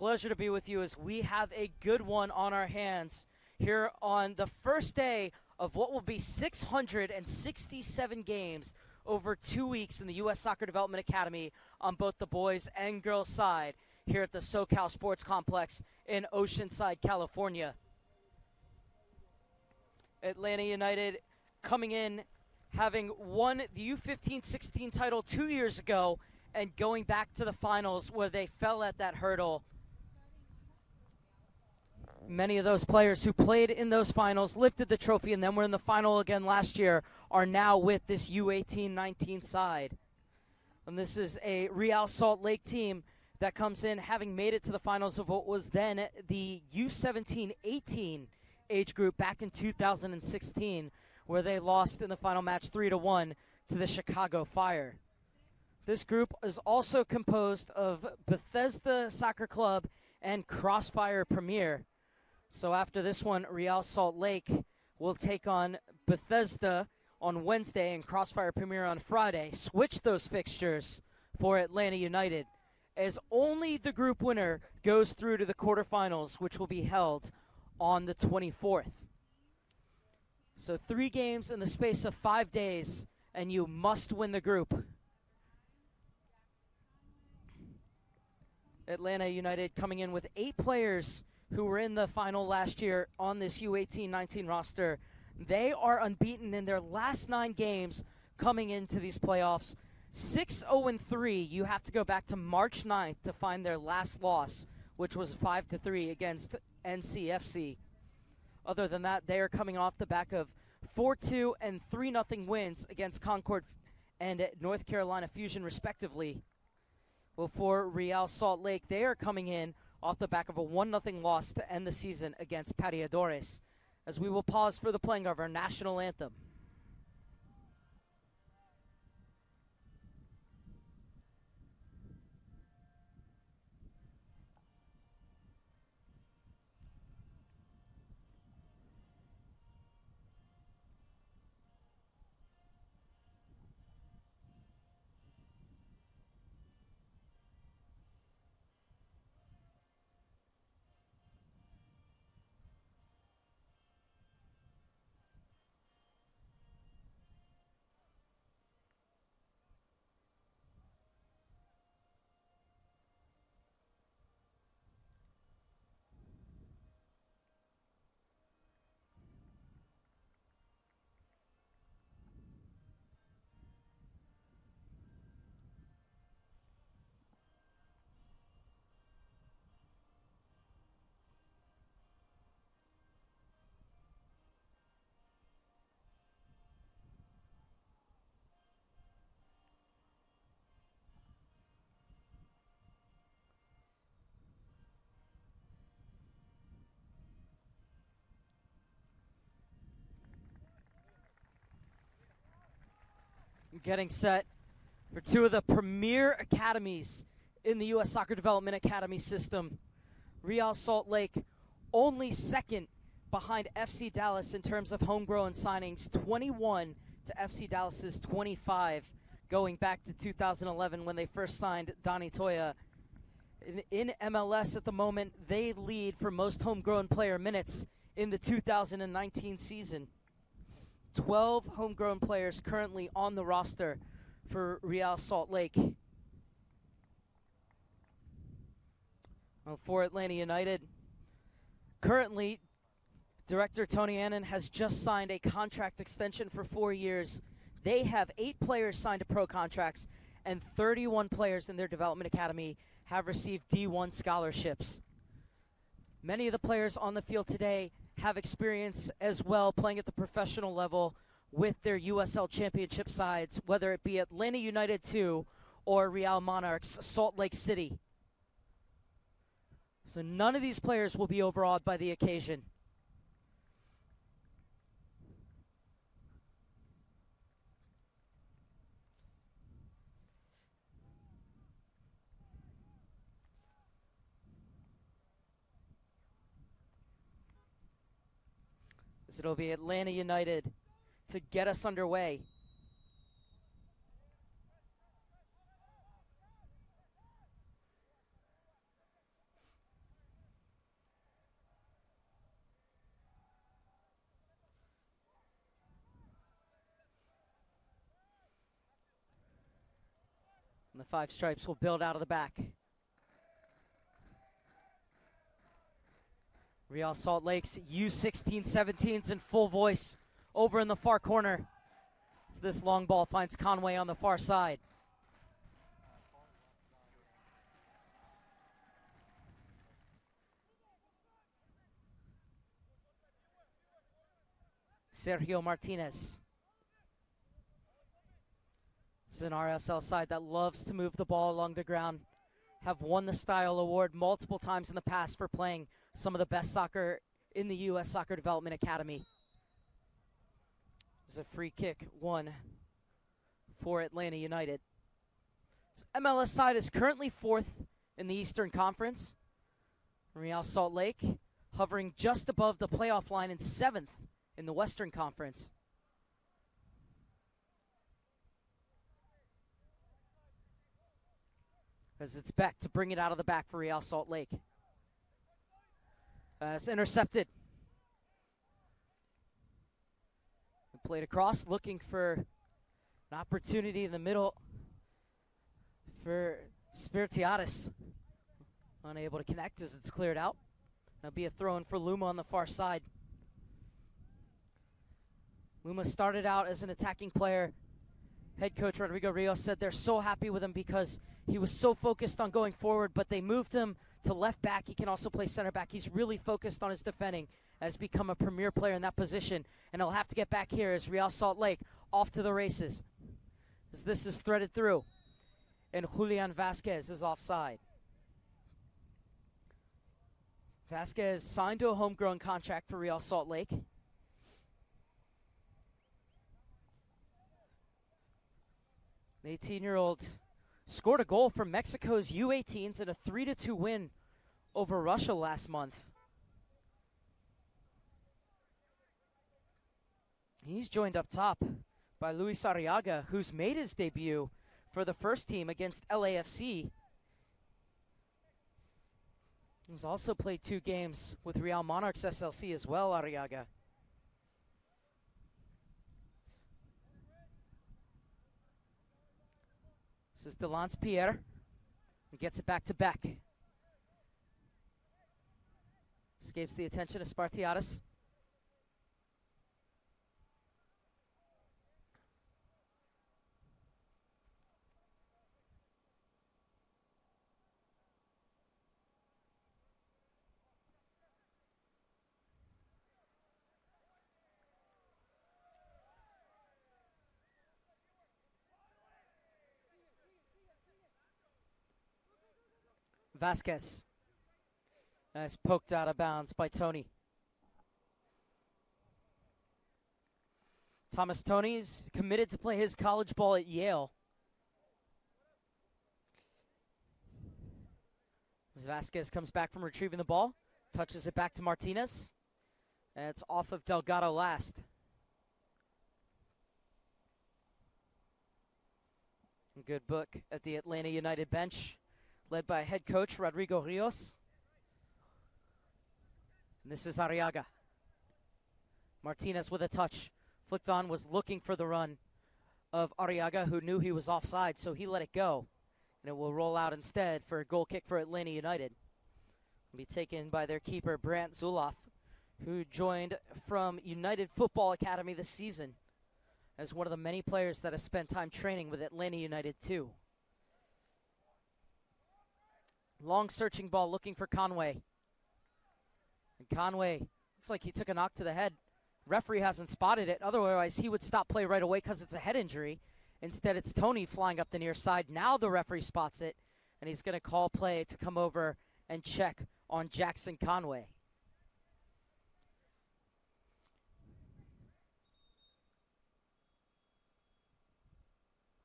Pleasure to be with you as we have a good one on our hands here on the first day of what will be 667 games over 2 weeks in the U.S. Soccer Development Academy on both the boys and girls side here at the SoCal Sports Complex in Oceanside, California. Atlanta United coming in having won the U-15-16 title 2 years ago and going back to the finals where they fell at that hurdle. Many of those players who played in those finals, lifted the trophy, and then were in the final again last year are now with this U-18-19 side. And this is a Real Salt Lake team that comes in having made it to the finals of what was then the U-17-18 age group back in 2016, where they lost in the final match 3-1 to the Chicago Fire. This group is also composed of Bethesda Soccer Club and Crossfire Premier. So after this one, Real Salt Lake will take on Bethesda on Wednesday and Crossfire Premier on Friday. Switch those fixtures for Atlanta United, as only the group winner goes through to the quarterfinals, which will be held on the 24th. So 3 games in the space of 5 days, and you must win the group. Atlanta United coming in with 8 players who were in the final last year on this U-18-19 roster. They are unbeaten in their last 9 games coming into these playoffs. 6-0-3. You have to go back to March 9th to find their last loss, which was 5-3 against NCFC. Other than that, they are coming off the back of 4-2 and 3-0 wins against Concord and North Carolina Fusion, respectively. Well, for Real Salt Lake, they are coming in off the back of a 1-0 loss to end the season against Pateadores, as we will pause for the playing of our national anthem. Getting set for 2 of the premier academies in the U.S. Soccer Development Academy system. Real Salt Lake only second behind FC Dallas in terms of homegrown signings, 21 to FC Dallas's 25, going back to 2011 when they first signed Donny Toya. In MLS at the moment, they lead for most homegrown player minutes in the 2019 season. 12 homegrown players currently on the roster for Real Salt Lake. Well, for Atlanta United, currently, Director Tony Annan has just signed a contract extension for 4 years. They have 8 players signed to pro contracts, and 31 players in their development academy have received D1 scholarships. Many of the players on the field today have experience as well playing at the professional level with their USL championship sides, whether it be Atlanta United 2 or Real Monarchs Salt Lake City. So none of these players will be overawed by the occasion. It'll be Atlanta United to get us underway. And the five stripes will build out of the back. Real Salt Lake's U-16 17s in full voice over in the far corner. So this long ball finds Conway on the far side. Sergio Martinez. This is an RSL side that loves to move the ball along the ground. Have won the Style Award multiple times in the past for playing some of the best soccer in the U.S. Soccer Development Academy. This is a free kick, one for Atlanta United. This MLS side is currently fourth in the Eastern Conference. Real Salt Lake hovering just above the playoff line and seventh in the Western Conference. As it's Beck to bring it out of the back for Real Salt Lake. It's intercepted. Played across, looking for an opportunity in the middle for Spiritiadis. Unable to connect as it's cleared out. That'll be a throw-in for Luma on the far side. Luma started out as an attacking player. Head coach Rodrigo Rios said they're so happy with him because he was so focused on going forward, but they moved him to left back. He can also play center back. He's really focused on his defending, has become a premier player in that position, and he'll have to get back here as Real Salt Lake off to the races. As this is threaded through, and Julian Vasquez is offside. Vasquez signed to a homegrown contract for Real Salt Lake. The 18-year-old scored a goal for Mexico's U-18s in a 3-2 win over Russia last month. He's joined up top by Luis Arriaga, who's made his debut for the first team against LAFC. He's also played 2 games with Real Monarchs SLC as well, Arriaga. This is Delance Pierre. He gets it back to Beck. Escapes the attention of Spartiadis. Vasquez. That's poked out of bounds by Tony. Thomas Tony's committed to play his college ball at Yale. As Vasquez comes back from retrieving the ball, touches it back to Martinez. And it's off of Delgado last. A good book at the Atlanta United bench, led by head coach Rodrigo Rios. And this is Arriaga. Martinez with a touch. Flicked on, was looking for the run of Arriaga, who knew he was offside, so he let it go. And it will roll out instead for a goal kick for Atlanta United. It'll be taken by their keeper, Brant Zuloff, who joined from United Football Academy this season as one of the many players that have spent time training with Atlanta United too. Long searching ball looking for Conway. And Conway looks like he took a knock to the head. Referee hasn't spotted it. Otherwise, he would stop play right away because it's a head injury. Instead, it's Tony flying up the near side. Now the referee spots it, and he's going to call play to come over and check on Jackson Conway.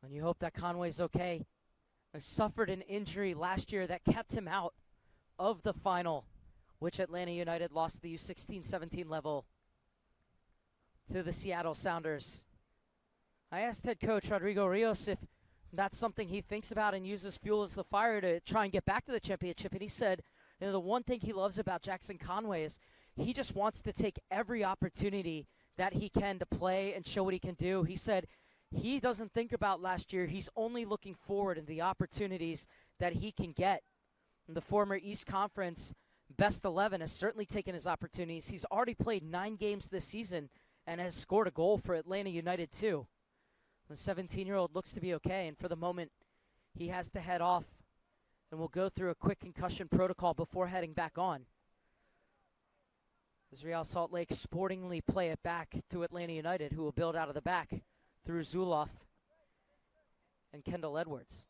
And you hope that Conway's okay. He suffered an injury last year that kept him out of the final, which Atlanta United lost the U16-17 level to the Seattle Sounders. I asked head coach Rodrigo Rios if that's something he thinks about and uses fuel as the fire to try and get back to the championship, and he said, you know, the one thing he loves about Jackson Conway is he just wants to take every opportunity that he can to play and show what he can do. He said he doesn't think about last year. He's only looking forward and the opportunities that he can get. And the former East Conference Best 11 has certainly taken his opportunities. He's already played 9 games this season and has scored a goal for Atlanta United too. The 17-year-old looks to be okay, and for the moment, he has to head off, and we'll go through a quick concussion protocol before heading back on. As Real Salt Lake sportingly play it back to Atlanta United, who will build out of the back through Zuloff and Kendall Edwards.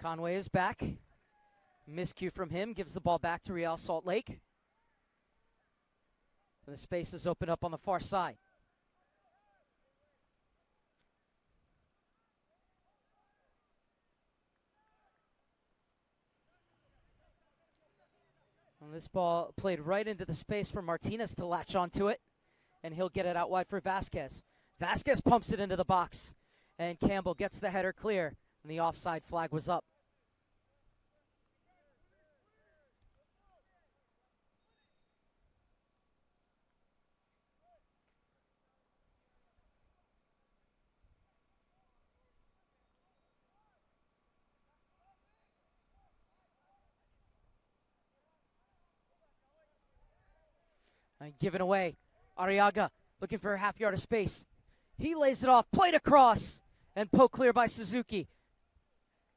Conway is back. Miscue from him gives the ball back to Real Salt Lake. And the space is opened up on the far side. And this ball played right into the space for Martinez to latch onto it. And he'll get it out wide for Vasquez. Vasquez pumps it into the box. And Campbell gets the header clear. And the offside flag was up. And given away. Arriaga looking for a half yard of space. He lays it off, played across, and poked clear by Suzuki.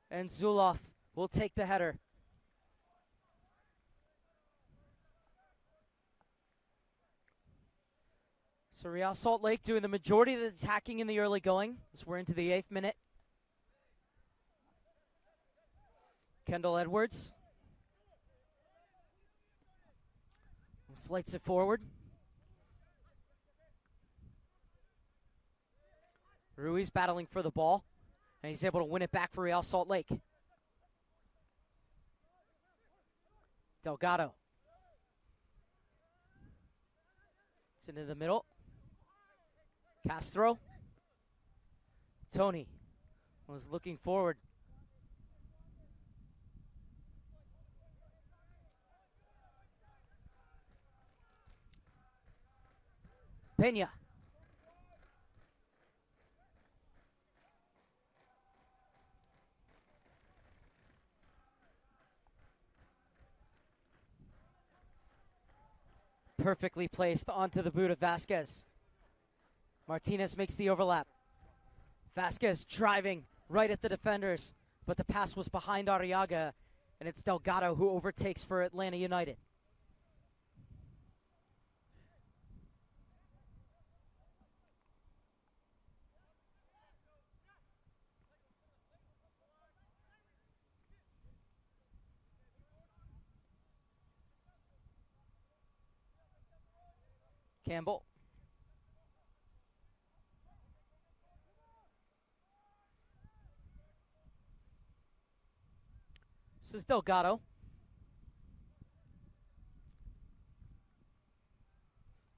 And Zuloff will take the header. So Real Salt Lake doing the majority of the attacking in the early going, as we're into the 8th minute. Kendall Edwards flights it forward. Ruiz battling for the ball, and he's able to win it back for Real Salt Lake. Delgado. It's into the middle. Castro. Tony was looking forward. Pena. Perfectly placed onto the boot of Vasquez. Martinez makes the overlap. Vasquez driving right at the defenders, but the pass was behind Arriaga, and it's Delgado who overtakes for Atlanta United. Campbell. This is Delgado.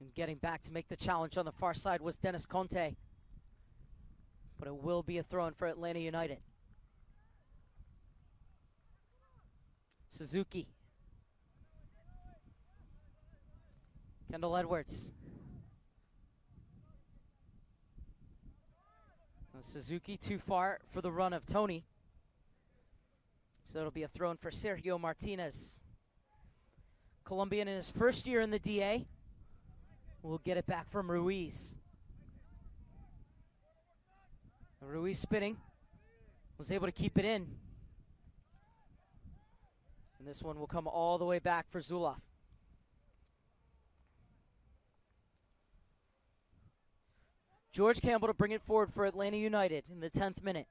And getting back to make the challenge on the far side was Dennis Conte. But it will be a throw-in for Atlanta United. Suzuki. Kendall Edwards. Suzuki too far for the run of Tony. So it'll be a throw-in for Sergio Martinez. Colombian in his first year in the DA. We'll get it back from Ruiz. Ruiz spinning. Was able to keep it in. And this one will come all the way back for Zuloff. George Campbell to bring it forward for Atlanta United in the 10th minute.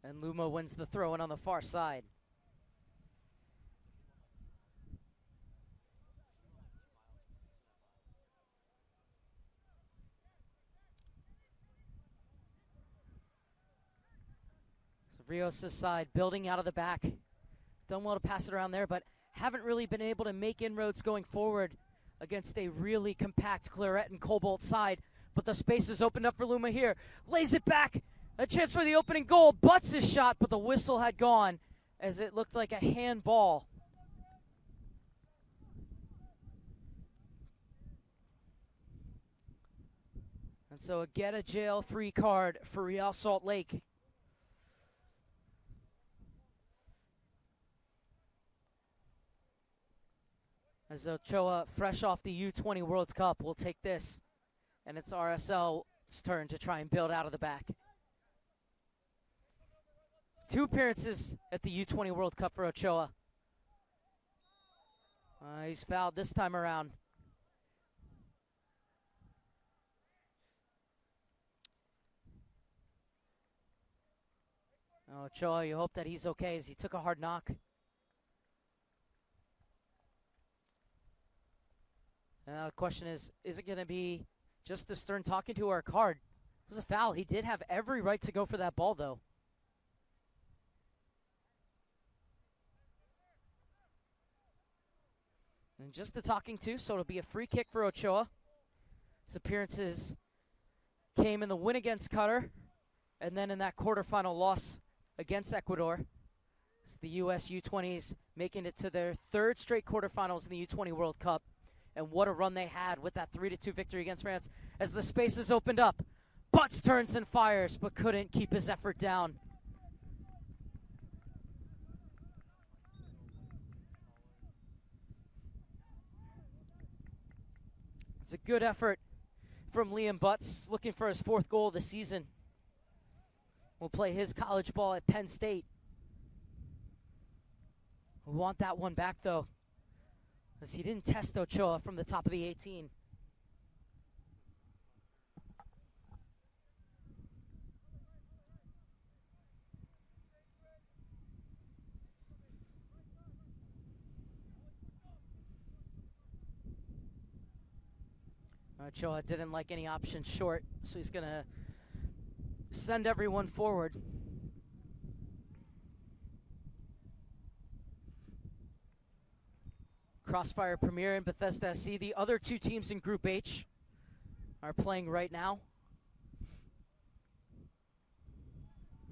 And Luma wins the throw-in on the far side. So Rios' side building out of the back. Done well to pass it around there, but haven't really been able to make inroads going forward against a really compact Claret and Cobalt side. but the space is opened up for Luma here. Lays it back. A chance for the opening goal. Butts his shot, but the whistle had gone as it looked like a handball. And so a get a jail free card for Real Salt Lake. As Ochoa, fresh off the U-20 World Cup, will take this. And it's RSL's turn to try and build out of the back. 2 appearances at the U-20 World Cup for Ochoa. He's fouled this time around. Ochoa, you hope that he's okay as he took a hard knock. And now the question is it going to be just a stern talking to or a card? It was a foul. He did have every right to go for that ball, though. And just the talking to, so it'll be a free kick for Ochoa. His appearances came in the win against Qatar, and then in that quarterfinal loss against Ecuador. It's the U.S. U-20s making it to their 3rd straight quarterfinals in the U-20 World Cup. And what a run they had with that 3-2 victory against France. As the spaces opened up, Butts turns and fires, but couldn't keep his effort down. It's a good effort from Liam Butts, looking for his 4th goal of the season. Will play his college ball at Penn State. We want that one back, though, as he didn't test Ochoa from the top of the 18. Ochoa didn't like any options short, so he's going to send everyone forward. Crossfire Premier and Bethesda SC, the other 2 teams in Group H, are playing right now.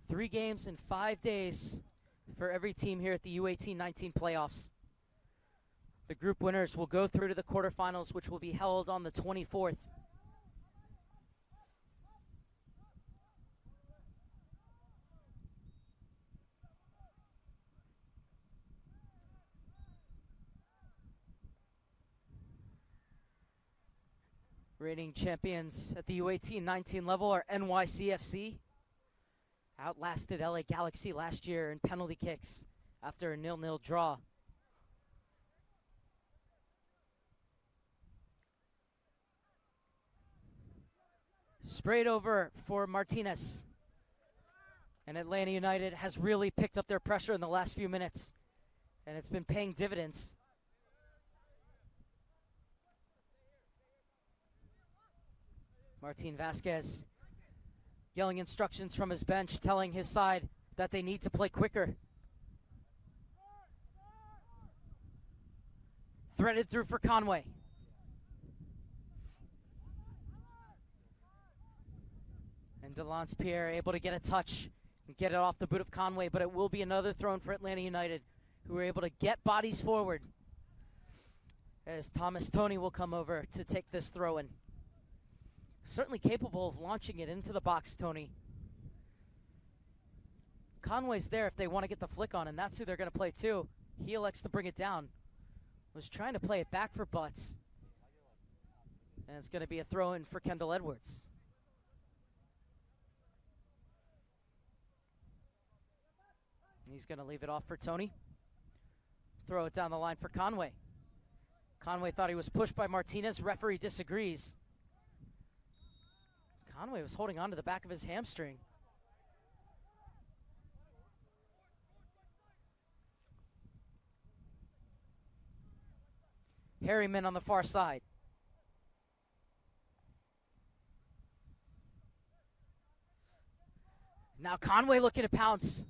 3 games in 5 days for every team here at the U-18-19 playoffs. The group winners will go through to the quarterfinals, which will be held on the 24th. Reigning champions at the U-18-19 level are NYCFC. Outlasted LA Galaxy last year in penalty kicks after a 0-0 draw. Sprayed over for Martinez. And Atlanta United has really picked up their pressure in the last few minutes. And it's been paying dividends. Martin Vasquez yelling instructions from his bench, telling his side that they need to play quicker. Threaded through for Conway. And Delance Pierre able to get a touch and get it off the boot of Conway, but it will be another throw-in for Atlanta United, who are able to get bodies forward. As Thomas Toney will come over to take this throw-in. Certainly capable of launching it into the box, Toney. Conway's there if they want to get the flick on, and that's who they're going to play too. He elects to bring it down. Was trying to play it back for Butts. And it's going to be a throw-in for Kendall Edwards. And he's going to leave it off for Toney. Throw it down the line for Conway. Conway thought he was pushed by Martinez. Referee disagrees. Conway was holding on to the back of his hamstring. Harriman on the far side. Now Conway looking to pounce.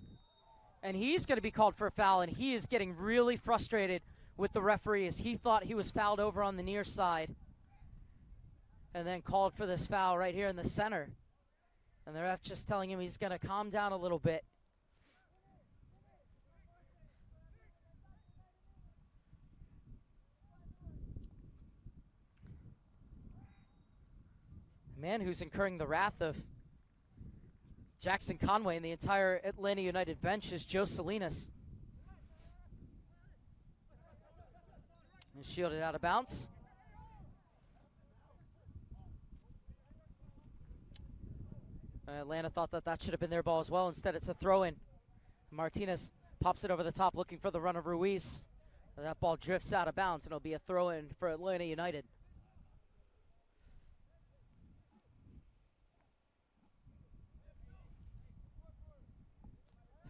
And he's going to be called for a foul, and he is getting really frustrated with the referee as he thought he was fouled over on the near side. and then called for this foul right here in the center. And the ref just telling him he's going to calm down a little bit. The man who's incurring the wrath of Jackson Conway and the entire Atlanta United bench is Joe Salinas. And shielded out of bounds. Atlanta thought that should have been their ball as well. Instead, it's a throw-in. Martinez pops it over the top looking for the run of Ruiz. That ball drifts out of bounds, and it'll be a throw-in for Atlanta United.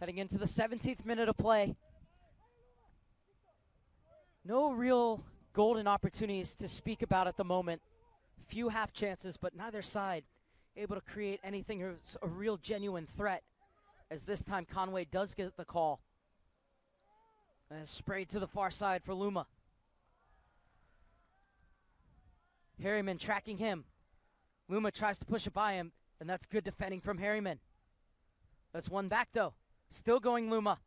Heading into the 17th minute of play. No real golden opportunities to speak about at the moment. Few half chances, but neither side able to create anything as a real genuine threat, as this time Conway does get the call. And it's sprayed to the far side for Luma. Harriman tracking him. Luma tries to push it by him, and that's good defending from Harriman. That's one back though. Still going Luma.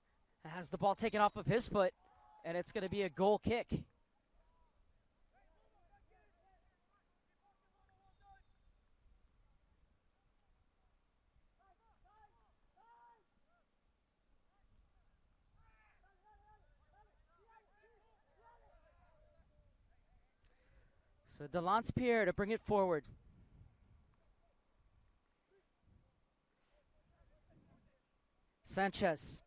Has the ball taken off of his foot, and it's going to be a goal kick. So Delance Pierre to bring it forward. Sanchez.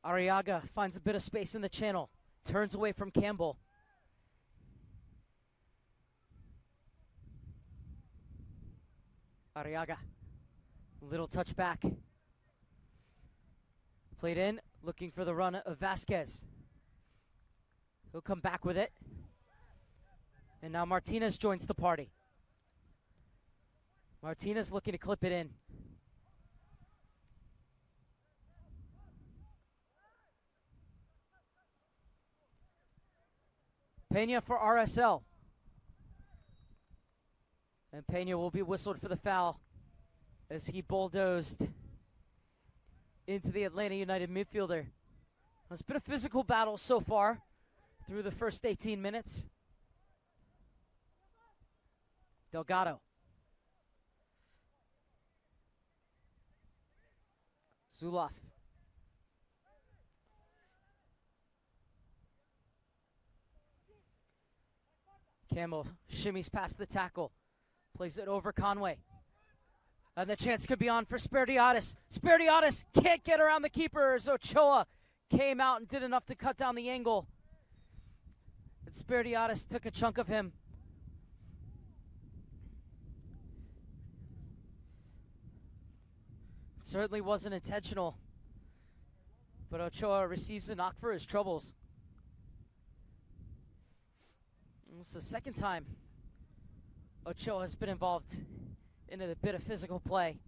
Arriaga finds a bit of space in the channel. Turns away from Campbell. Arriaga. Little touch back. Played in, looking for the run of Vasquez. He'll come back with it. And now Martinez joins the party. Martinez looking to clip it in. Pena for RSL. And Pena will be whistled for the foul as he bulldozed into the Atlanta United midfielder. It's been a physical battle so far through the first 18 minutes. Delgado. Zuloff. Campbell shimmies past the tackle. Plays it over Conway. And the chance could be on for Spiridiatis. Spiridiatis can't get around the keeper as Ochoa came out and did enough to cut down the angle. And Spiridiatis took a chunk of him. It certainly wasn't intentional. But Ochoa receives the knock for his troubles. It's the second time Ochoa has been involved in a bit of physical play.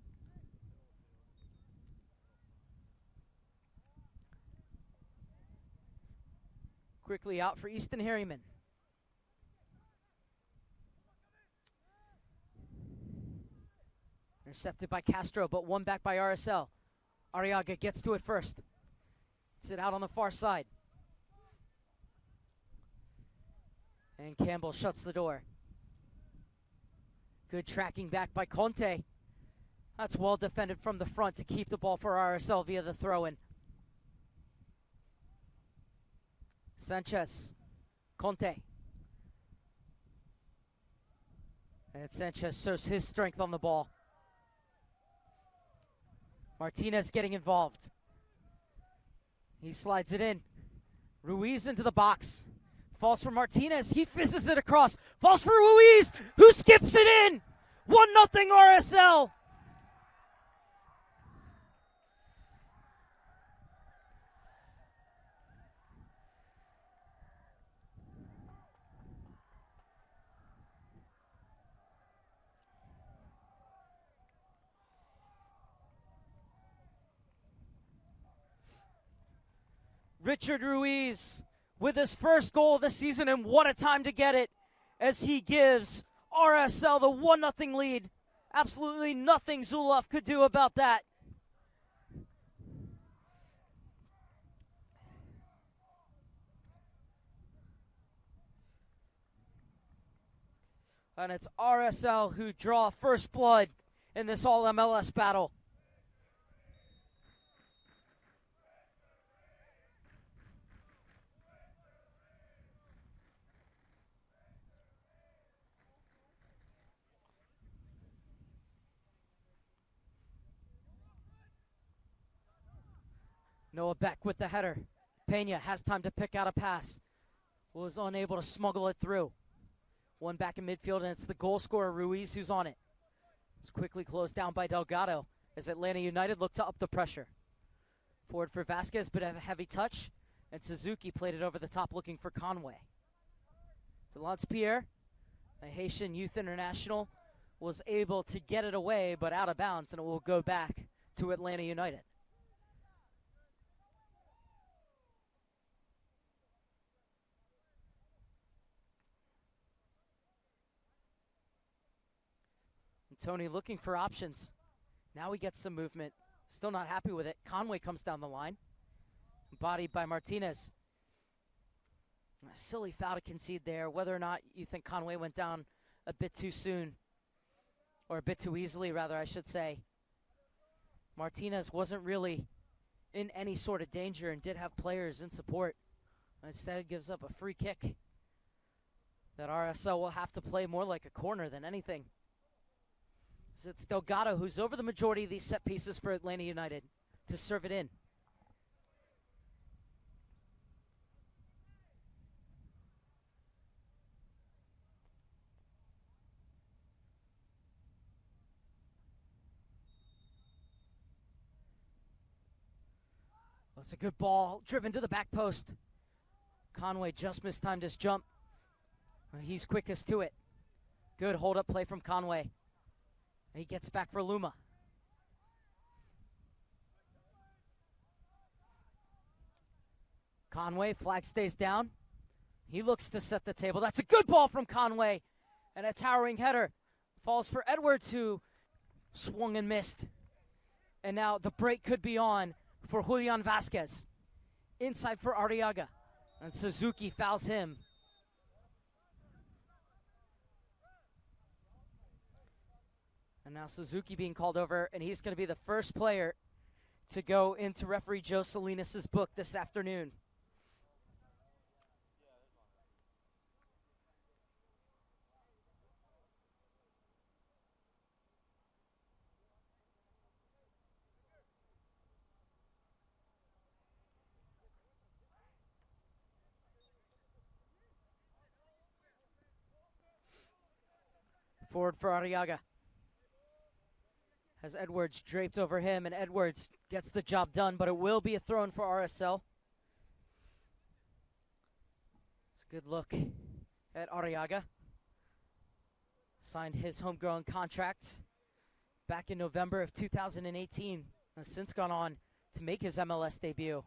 Quickly out for Easton Harriman. Intercepted by Castro, but one back by RSL. Arriaga gets to it first. It's it out on the far side. And Campbell shuts the door. Good tracking back by Conte. That's well defended from the front to keep the ball for RSL via the throw-in. Sanchez. Conte. And Sanchez shows his strength on the ball. Martinez getting involved. He slides it in. Ruiz into the box. Falls for Martinez. He fizzes it across. Falls for Ruiz, who skips it in. 1-0 RSL. Richard Ruiz with his first goal of the season, and what a time to get it as he gives RSL the 1-0 lead. Absolutely nothing Zulov could do about that. And it's RSL who draw first blood in this all-MLS battle. Noah Beck with the header. Pena has time to pick out a pass. Was unable to smuggle it through. One back in midfield, and it's the goal scorer, Ruiz, who's on it. It's quickly closed down by Delgado as Atlanta United look to up the pressure. Forward for Vasquez, bit of a heavy touch, and Suzuki played it over the top looking for Conway. To Lance-Pierre, a Haitian youth international, was able to get it away, but out of bounds, and it will go back to Atlanta United. Tony looking for options. Now he gets some movement. Still not happy with it. Conway comes down the line. Bodied by Martinez. A silly foul to concede there. Whether or not you think Conway went down a bit too soon. Or a bit too easily, rather, I should say. Martinez wasn't really in any sort of danger and did have players in support. Instead, it gives up a free kick that RSL will have to play more like a corner than anything. It's Delgado who's over the majority of these set pieces for Atlanta United to serve it in. That's a good ball, driven to the back post. Conway just mistimed his jump. He's quickest to it. Good hold-up play from Conway. He gets back for Luma. Conway, flag stays down. He looks to set the table. That's a good ball from Conway. And a towering header. Falls for Edwards, who swung and missed. And now the break could be on for Julian Vasquez. Inside for Arriaga. And Suzuki fouls him. And now Suzuki being called over, and he's going to be the first player to go into referee Joe Salinas' book this afternoon. Forward for Arriaga. Has Edwards draped over him, and Edwards gets the job done, but it will be a throw-in for RSL. It's a good look at Arriaga. Signed his homegrown contract back in November of 2018. Has since gone on to make his MLS debut.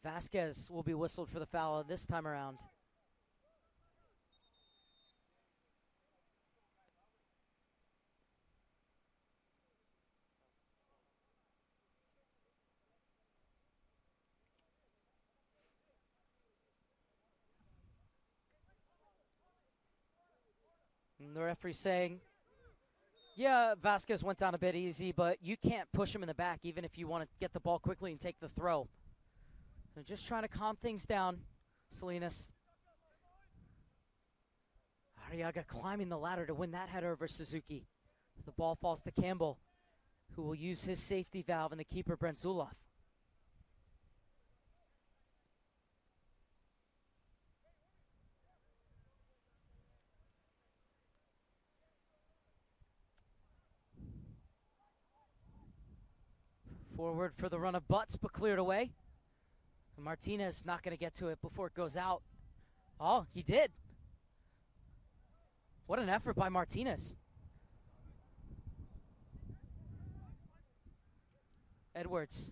Vasquez will be whistled for the foul this time around. And the referee saying, yeah, Vasquez went down a bit easy, but you can't push him in the back even if you want to get the ball quickly and take the throw. So just trying to calm things down, Salinas. Arriaga climbing the ladder to win that header over Suzuki. The ball falls to Campbell, who will use his safety valve, and the keeper, Brent Zuloff. Forward for the run of Butts, but cleared away. And Martinez not going to get to it before it goes out. Oh, he did. What an effort by Martinez. Edwards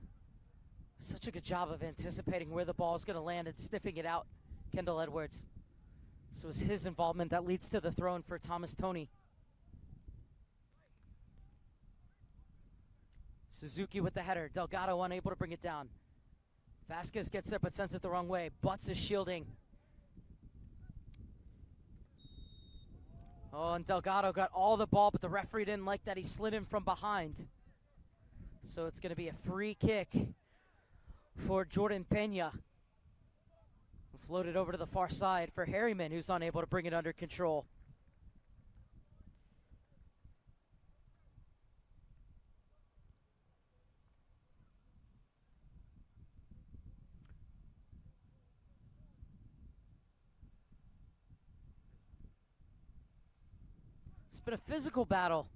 Such a good job of anticipating where the ball is going to land and sniffing it out, Kendall Edwards. So it's his involvement that leads to the throw-in for Thomas Toney. Suzuki with the header. Delgado unable to bring it down. Vasquez gets there but sends it the wrong way. Butts is shielding. Oh, and Delgado got all the ball, but the referee didn't like that. He slid in from behind. So it's going to be a free kick for Jordan Pena. Floated over to the far side for Harriman, who's unable to bring it under control. It's been a physical battle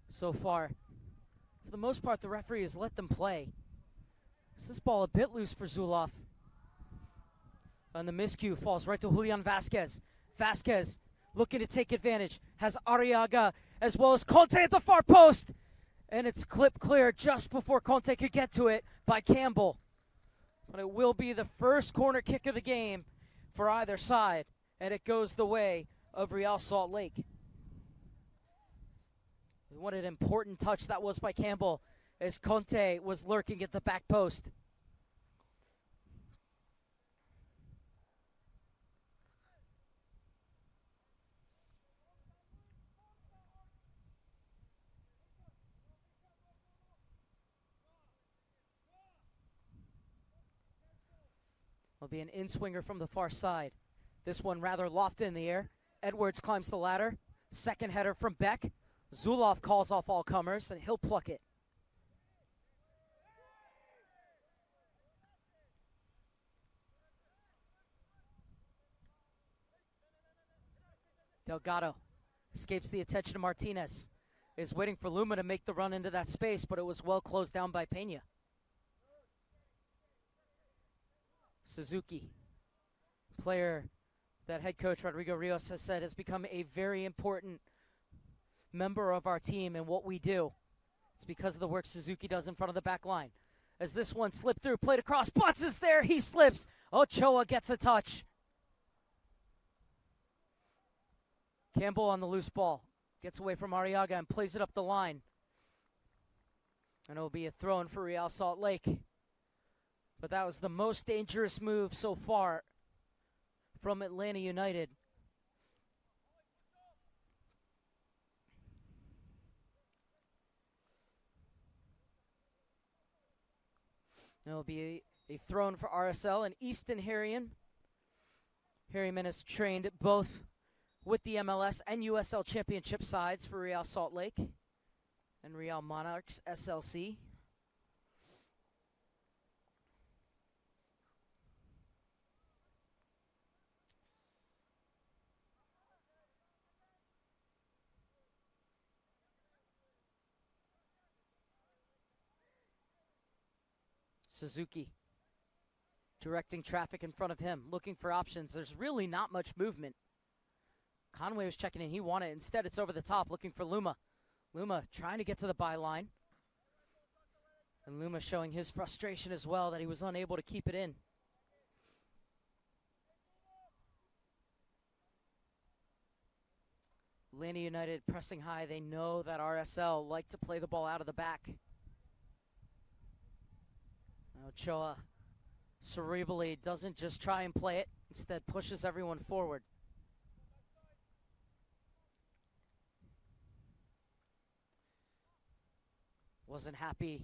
so far. For the most part, the referee has let them play. Is this ball a bit loose for Zulov? And the miscue falls right to Julian Vasquez. Vasquez looking to take advantage. Has Arriaga as well as Conte at the far post. And it's clipped clear just before Conte could get to it by Campbell. But it will be the first corner kick of the game for either side. And it goes the way of Real Salt Lake. What an important touch that was by Campbell as Conte was lurking at the back post. Will be an in-swinger from the far side. This one rather lofted in the air. Edwards climbs the ladder. Second header from Beck. Zulov calls off all comers, and he'll pluck it. Delgado escapes the attention of Martinez. Is waiting for Luma to make the run into that space, but it was well closed down by Pena. Suzuki, player that head coach Rodrigo Rios has said has become a very important member of our team and what we do. It's because of the work Suzuki does in front of the back line. As this one slipped through, played across, Butts is there, he slips. Ochoa gets a touch. Campbell on the loose ball. Gets away from Arriaga and plays it up the line. And it will be a throw-in for Real Salt Lake. But that was the most dangerous move so far from Atlanta United. It will be a throw-in for RSL and Easton Harriman. Harriman has trained both with the MLS and USL championship sides for Real Salt Lake and Real Monarchs SLC. Suzuki directing traffic in front of him, looking for options. There's really not much movement. Conway was checking in. He wanted it. Instead, it's over the top, looking for Luma. Luma trying to get to the byline. And Luma showing his frustration as well that he was unable to keep it in. Atlanta United pressing high. They know that RSL like to play the ball out of the back. Ochoa cerebrally doesn't just try and play it, instead pushes everyone forward. Wasn't happy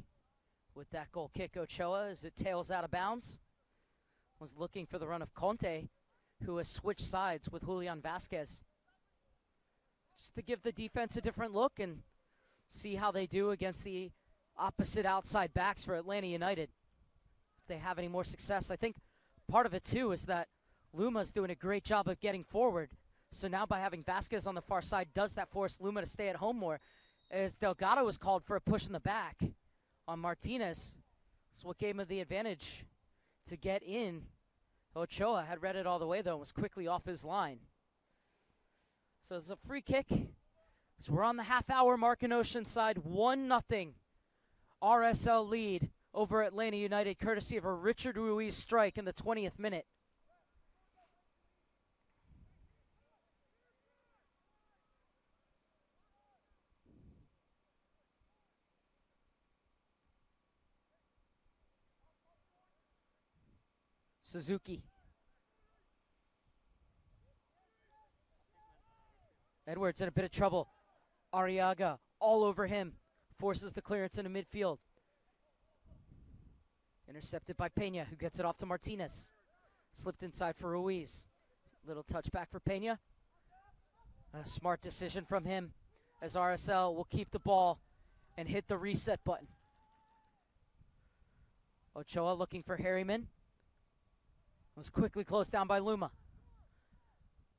with that goal kick, Ochoa, as it tails out of bounds. Was looking for the run of Conte, who has switched sides with Julian Vasquez. Just to give the defense a different look and see how they do against the opposite outside backs for Atlanta United. If they have any more success. I think part of it, too, is that Luma's doing a great job of getting forward. So now by having Vasquez on the far side, does that force Luma to stay at home more? As Delgado was called for a push in the back on Martinez. That's what gave him the advantage to get in. Ochoa had read it all the way, though, and was quickly off his line. So it's a free kick. So we're on the half-hour mark in Oceanside. 1-0 RSL lead over Atlanta United, courtesy of a Richard Ruiz strike in the 20th minute. Suzuki. Edwards in a bit of trouble. Arriaga all over him. Forces the clearance into midfield. Intercepted by Pena, who gets it off to Martinez. Slipped inside for Ruiz. Little touchback for Pena. A smart decision from him, as RSL will keep the ball and hit the reset button. Ochoa looking for Harriman. Was quickly closed down by Luma.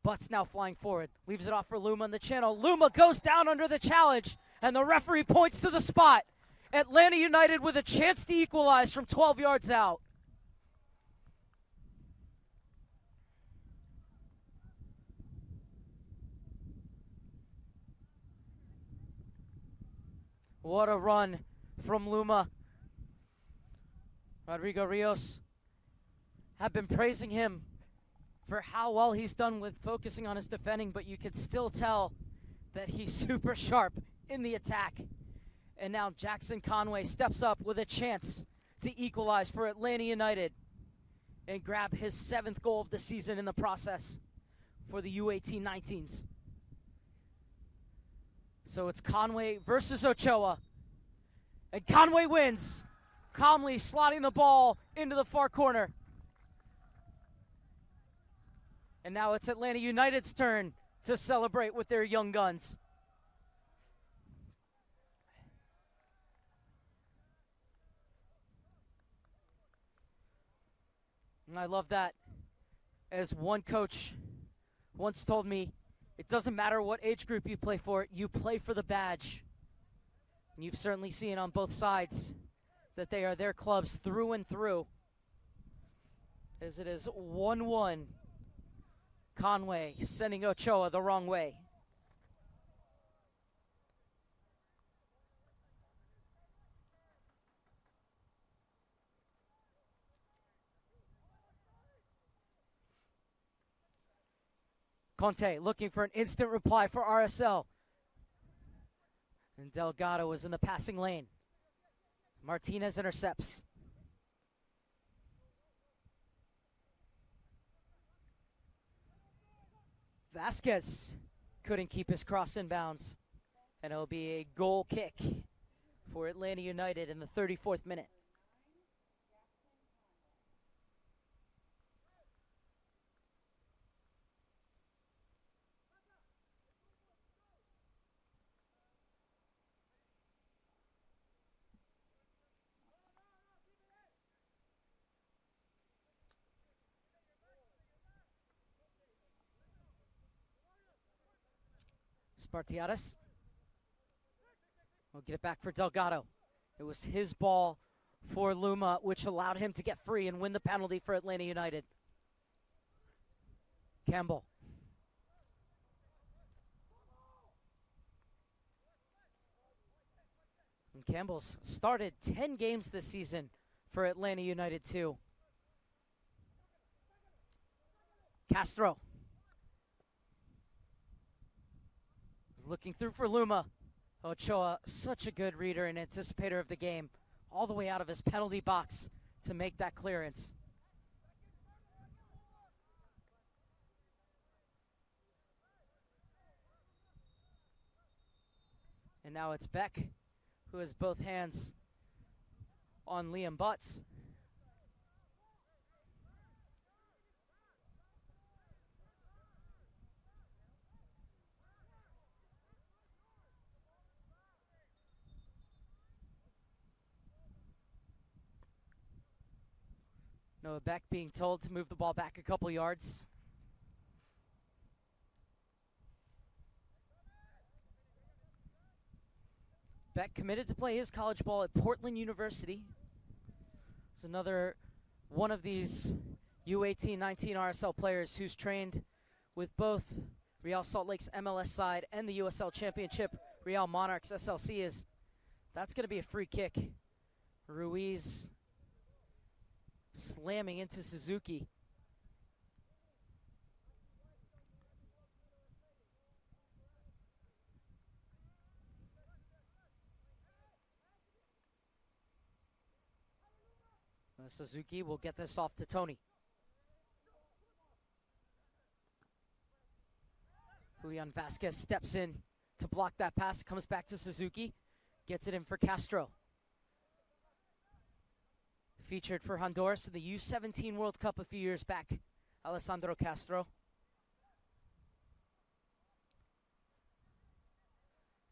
Butts now flying forward. Leaves it off for Luma in the channel. Luma goes down under the challenge, and the referee points to the spot. Atlanta United with a chance to equalize from 12 yards out. What a run from Luma. Rodrigo Rios have been praising him for how well he's done with focusing on his defending, but you could still tell that he's super sharp in the attack. And now Jackson Conway steps up with a chance to equalize for Atlanta United and grab his 7th goal of the season in the process for the U-18 19s. So it's Conway versus Ochoa. And Conway wins, calmly slotting the ball into the far corner. And now it's Atlanta United's turn to celebrate with their young guns. And I love that. As one coach once told me, it doesn't matter what age group you play for the badge. And you've certainly seen on both sides that they are their clubs through and through. As it is 1-1. Conway sending Ochoa the wrong way. Conte looking for an instant reply for RSL. And Delgado is in the passing lane. Martinez intercepts. Vasquez couldn't keep his cross in bounds. And it'll be a goal kick for Atlanta United in the 34th minute. Spartiatis will get it back for Delgado. It was his ball for Luma, which allowed him to get free and win the penalty for Atlanta United. Campbell. And Campbell's started 10 games this season for Atlanta United too. Castro. Looking through for Luma. Ochoa, such a good reader and anticipator of the game, all the way out of his penalty box to make that clearance. And now it's Beck, who has both hands on Liam Butts. Noah Beck being told to move the ball back a couple yards. Beck committed to play his college ball at Portland University. It's another one of these U-18, 19 RSL players who's trained with both Real Salt Lake's MLS side and the USL Championship Real Monarchs SLC. That's going to be a free kick Ruiz slamming into Suzuki. Suzuki will get this off to Tony. Julian Vasquez steps in to block that pass, comes back to Suzuki, gets it in for Castro. Featured for Honduras in the U-17 World Cup a few years back, Alessandro Castro.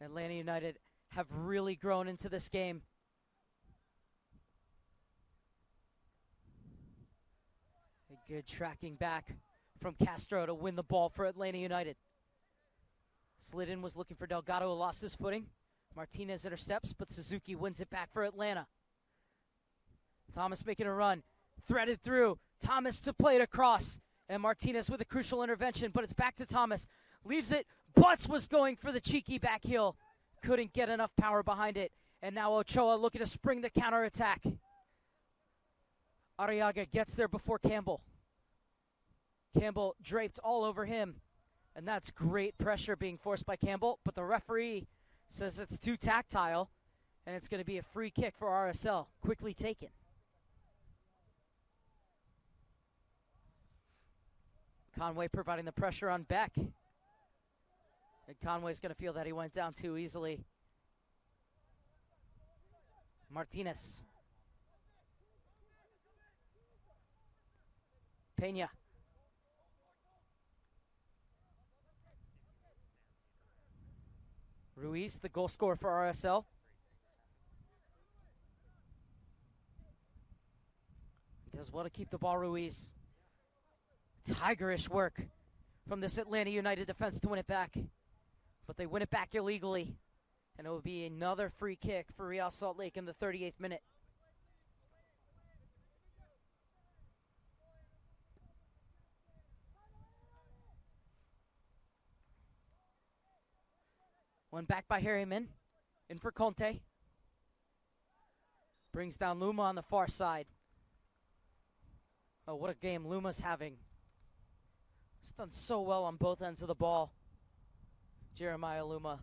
Atlanta United have really grown into this game. A good tracking back from Castro to win the ball for Atlanta United. Slidden was looking for Delgado, who lost his footing. Martinez intercepts, but Suzuki wins it back for Atlanta. Thomas making a run, threaded through. Thomas to play it across, and Martinez with a crucial intervention, but it's back to Thomas. Leaves it. Butts was going for the cheeky back heel. Couldn't get enough power behind it. And now Ochoa looking to spring the counterattack. Arriaga gets there before Campbell. Campbell draped all over him. And that's great pressure being forced by Campbell, but the referee says it's too tactile, and it's going to be a free kick for RSL. Quickly taken. Conway providing the pressure on Beck. And Conway's going to feel that he went down too easily. Martinez. Peña. Ruiz, the goal scorer for RSL. Does well to keep the ball, Ruiz. Tigerish work from this Atlanta United defense to win it back. But they win it back illegally. And it will be another free kick for Real Salt Lake in the 38th minute. One back by Harriman. In for Conte. Brings down Luma on the far side. Oh, what a game Luma's having. He's done so well on both ends of the ball. Jeremiah Luma.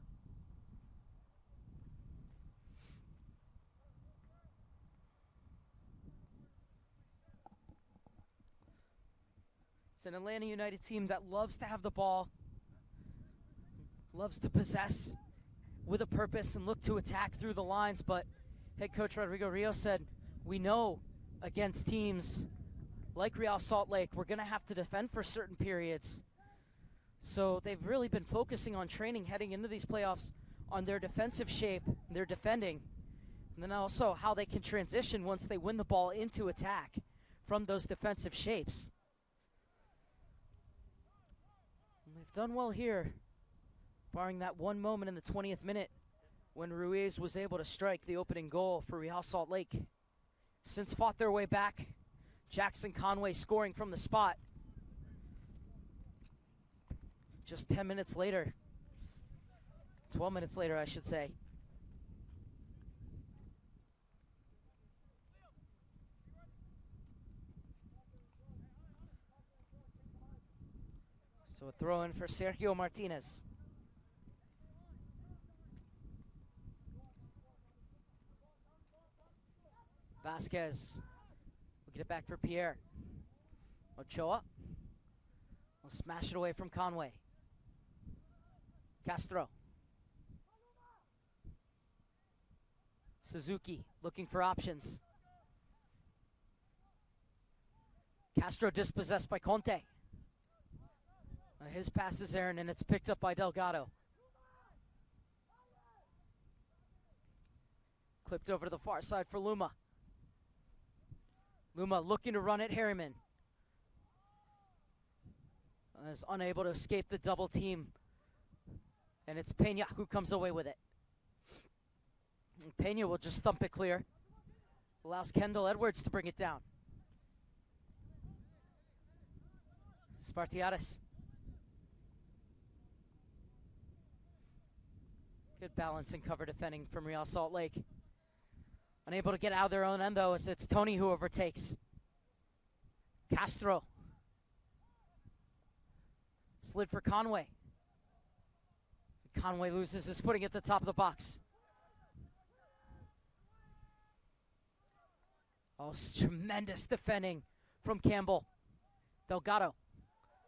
It's an Atlanta United team that loves to have the ball, loves to possess with a purpose and look to attack through the lines, but head coach Rodrigo Rios said, we know against teams like Real Salt Lake, we're going to have to defend for certain periods. So they've really been focusing on training heading into these playoffs on their defensive shape, their defending, and then also how they can transition once they win the ball into attack from those defensive shapes. And they've done well here, barring that one moment in the 20th minute when Ruiz was able to strike the opening goal for Real Salt Lake. Since fought their way back, Jackson Conway scoring from the spot. Just 10 minutes later, 12 minutes later, I should say. So a throw in for Sergio Martinez. Vasquez will get it back for Pierre. Ochoa will smash it away from Conway. Castro. Suzuki looking for options. Castro dispossessed by Conte. His pass is there, and it's picked up by Delgado. Clipped over to the far side for Luma. Luma looking to run at Harriman. Is unable to escape the double team. And it's Peña who comes away with it. And Peña will just thump it clear. Allows Kendall Edwards to bring it down. Spartiatis. Good balance and cover defending from Real Salt Lake. Unable to get out of their own end, though, as it's Tony who overtakes. Castro. Slid for Conway. Conway loses his footing at the top of the box. Oh, tremendous defending from Campbell. Delgado.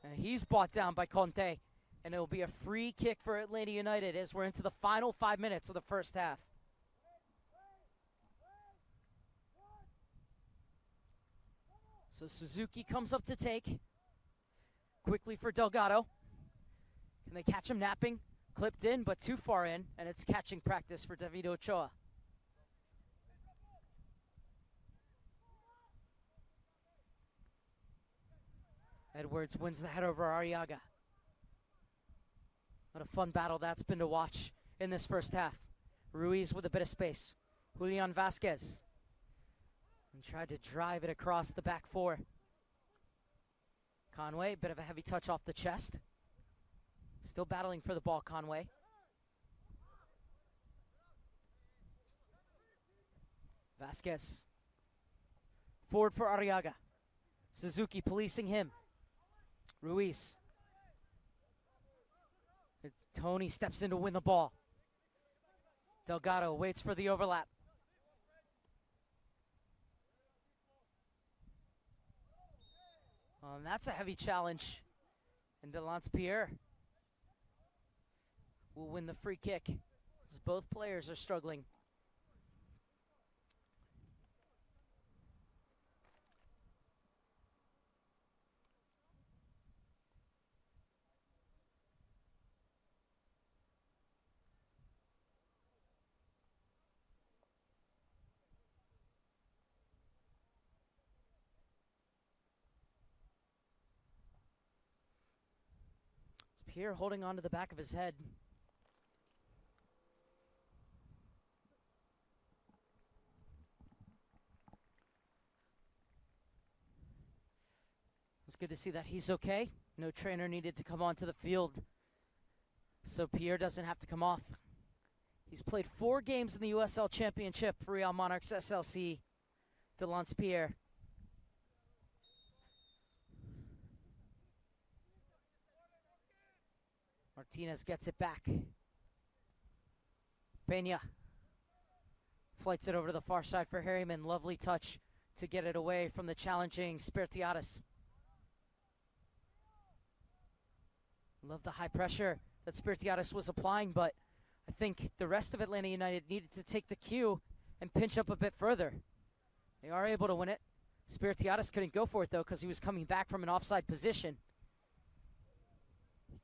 And he's brought down by Conte. And it will be a free kick for Atlanta United as we're into the final 5 minutes of the first half. So Suzuki comes up to take. Quickly for Delgado. Can they catch him napping? Clipped in, but too far in. And it's catching practice for David Ochoa. Edwards wins the head over Arriaga. What a fun battle that's been to watch in this first half. Ruiz with a bit of space. Julian Vasquez. And tried to drive it across the back four. Conway, bit of a heavy touch off the chest. Still battling for the ball, Conway. Vasquez. Forward for Arriaga. Suzuki policing him. Ruiz. Tony steps in to win the ball. Delgado waits for the overlap. And that's a heavy challenge. And Delancepierre will win the free kick as both players are struggling. Pierre holding on to the back of his head. It's good to see that he's okay. No trainer needed to come onto the field, so Pierre doesn't have to come off. He's played 4 games in the USL Championship for Real Monarchs SLC. Delancepierre. Martinez gets it back. Peña flights it over to the far side for Harriman. Lovely touch to get it away from the challenging Spirtiadis. Love the high pressure that Spirtiadis was applying, but I think the rest of Atlanta United needed to take the cue and pinch up a bit further. They are able to win it. Spirtiadis couldn't go for it, though, because he was coming back from an offside position.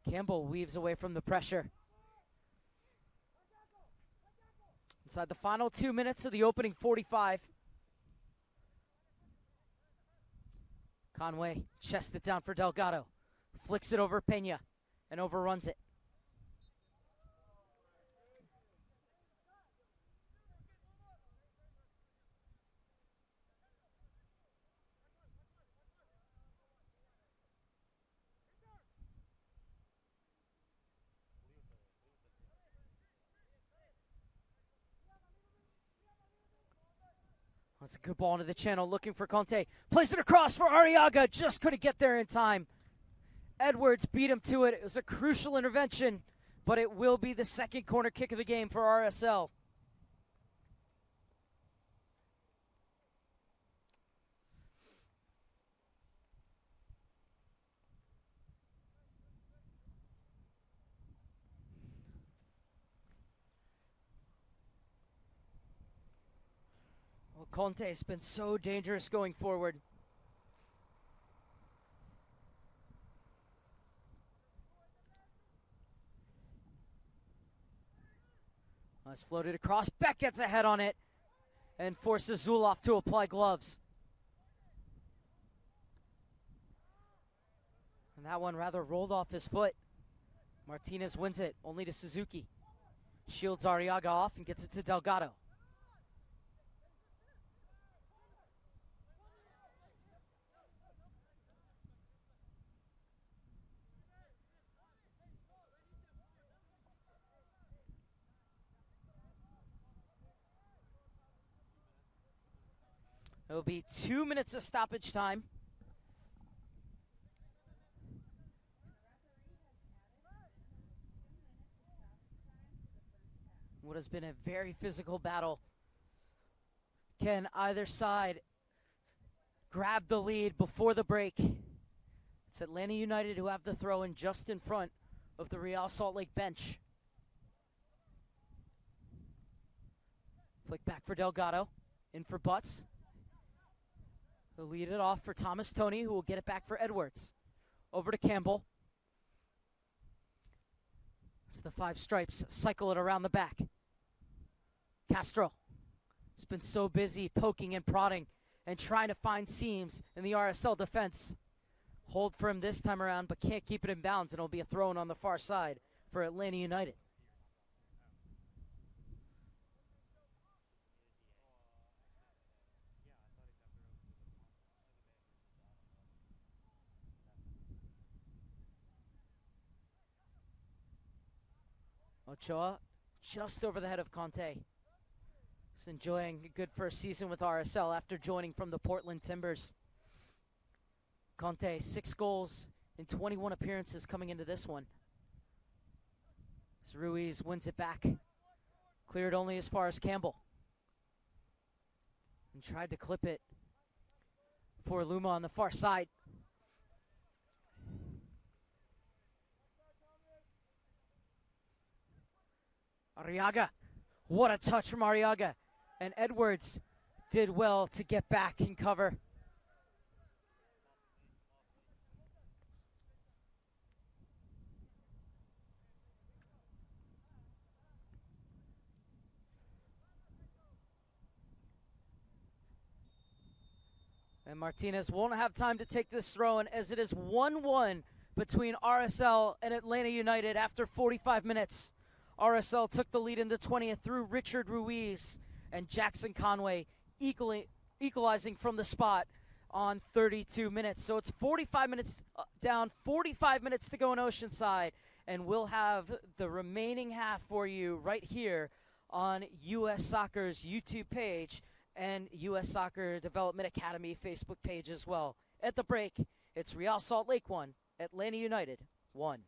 Campbell weaves away from the pressure. Inside the final 2 minutes of the opening 45. Conway chests it down for Delgado. Flicks it over Peña and overruns it. That's a good ball into the channel, looking for Conte. Plays it across for Arriaga, just couldn't get there in time. Edwards beat him to it. It was a crucial intervention, but it will be the second corner kick of the game for RSL. Conte has been so dangerous going forward. It's floated across. Beck gets a head on it and forces Zuloff to apply gloves. And that one rather rolled off his foot. Martinez wins it, only to Suzuki. Shields Arriaga off and gets it to Delgado. It'll be 2 minutes of stoppage time. What has been a very physical battle. Can either side grab the lead before the break? It's Atlanta United who have the throw in just in front of the Real Salt Lake bench. Flick back for Delgado. In for Butts. He'll lead it off for Thomas Toney, who will get it back for Edwards. Over to Campbell. It's the five stripes. Cycle it around the back. Castro has been so busy poking and prodding and trying to find seams in the RSL defense. Hold for him this time around, but can't keep it in bounds, and it'll be a throw-in on the far side for Atlanta United. Ochoa just over the head of Conte. He's enjoying a good first season with RSL after joining from the Portland Timbers. Conte, 6 goals in 21 appearances coming into this one. As Ruiz wins it back. Cleared only as far as Campbell. And tried to clip it for Luma on the far side. Arriaga. What a touch from Arriaga. And Edwards did well to get back and cover. And Martinez won't have time to take this throw in, as it is 1-1 between RSL and Atlanta United after 45 minutes. RSL took the lead in the 20th through Richard Ruiz and Jackson Conway equalizing from the spot on 32 minutes. So it's 45 minutes down, 45 minutes to go in Oceanside, and we'll have the remaining half for you right here on U.S. Soccer's YouTube page and U.S. Soccer Development Academy Facebook page as well. At the break, it's Real Salt Lake 1, Atlanta United 1.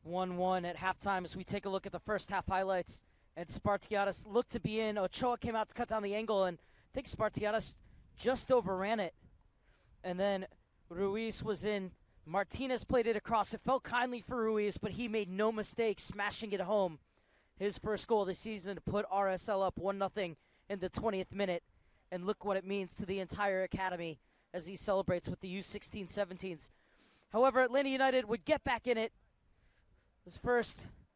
1-1 at halftime as we take a look at the first half highlights. And Spartiatis looked to be in. Ochoa came out to cut down the angle, and I think Spartiatis just overran it. And then Ruiz was in. Martinez played it across. It felt kindly for Ruiz, but he made no mistake smashing it home. His first goal of the season to put RSL up 1-0 in the 20th minute. And look what it means to the entire academy as he celebrates with the U-16 17s. However, Atlanta United would get back in it.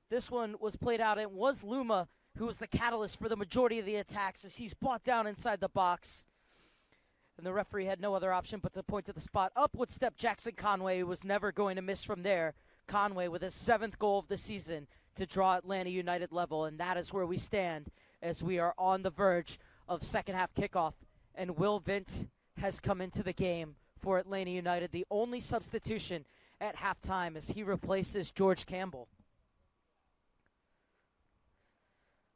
This one was played out. It was Luma who was the catalyst for the majority of the attacks as he's brought down inside the box. And the referee had no other option but to point to the spot. Up would step Jackson Conway, who was never going to miss from there. Conway with his 7th goal of the season to draw Atlanta United level. And that is where we stand as we are on the verge of second half kickoff. And Will Vint has come into the game for Atlanta United, the only substitution at halftime as he replaces George Campbell.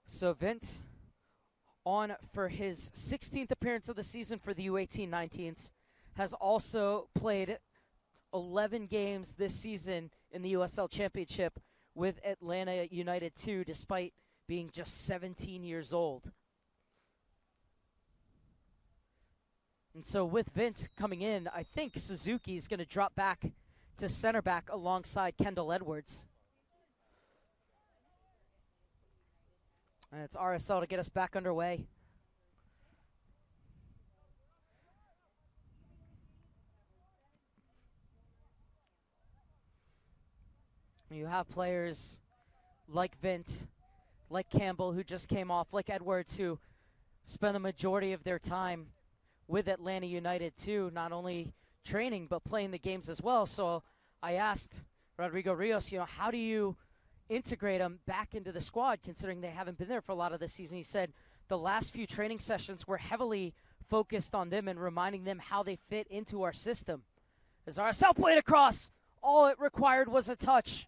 So Vint on for his 16th appearance of the season for the U-18 19s, has also played 11 games this season in the USL Championship with Atlanta United 2, despite being just 17 years old. And so with Vince coming in, I think Suzuki is going to drop back to center back alongside Kendall Edwards. And it's RSL to get us back underway. You have players like Vint, like Campbell, who just came off, like Edwards, who spend the majority of their time with Atlanta United too, not only training but playing the games as well. So I asked Rodrigo Rios, how do you integrate them back into the squad considering they haven't been there for a lot of the season? He said the last few training sessions were heavily focused on them and reminding them how they fit into our system. As RSL played across, all it required was a touch.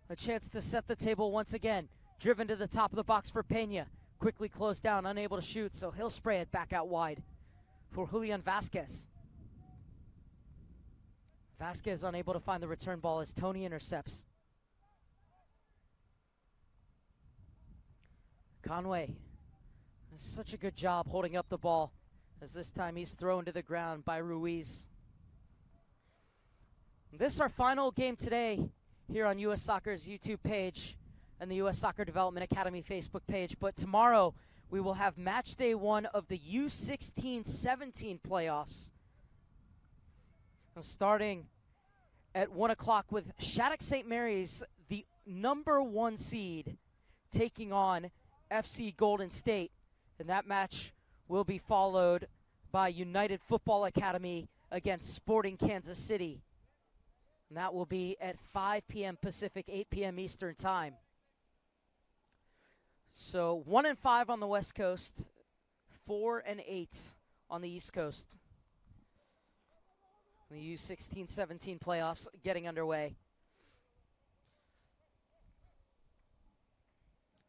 A chance to set the table once again. Driven to the top of the box for Pena. Quickly closed down, unable to shoot, so he'll spray it back out wide for Julian Vasquez. Vasquez unable to find the return ball as Tony intercepts. Conway does such a good job holding up the ball as this time he's thrown to the ground by Ruiz. This is our final game today here on US Soccer's YouTube page and the US Soccer Development Academy Facebook page. But tomorrow we will have match day 1 of the U-16-17 playoffs. Starting at 1 o'clock with Shattuck St. Mary's, the number 1 seed, taking on FC Golden State. And that match will be followed by United Football Academy against Sporting Kansas City. And that will be at 5 p.m. Pacific, 8 p.m. Eastern Time. So 1-5 on the West Coast, 4-8 on the East Coast. The U-16-17 playoffs getting underway.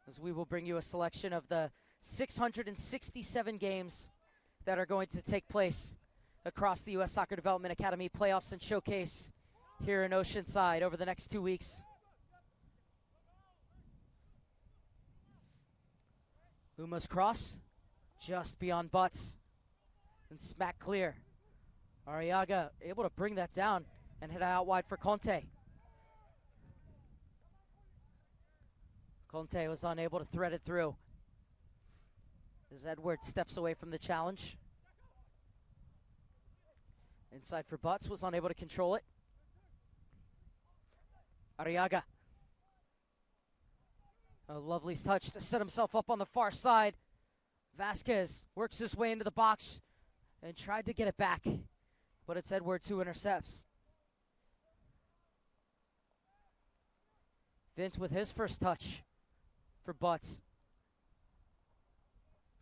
As we will bring you a selection of the 667 games that are going to take place across the U.S. Soccer Development Academy playoffs and showcase here in Oceanside over the next 2 weeks. Uma's cross, just beyond Butts, and smack clear. Arriaga able to bring that down and hit out wide for Conte. Conte was unable to thread it through as Edwards steps away from the challenge. Inside for Butts, was unable to control it. Arriaga. A lovely touch to set himself up on the far side. Vasquez works his way into the box and tried to get it back, but it's Edwards who intercepts. Vint with his first touch for Butts.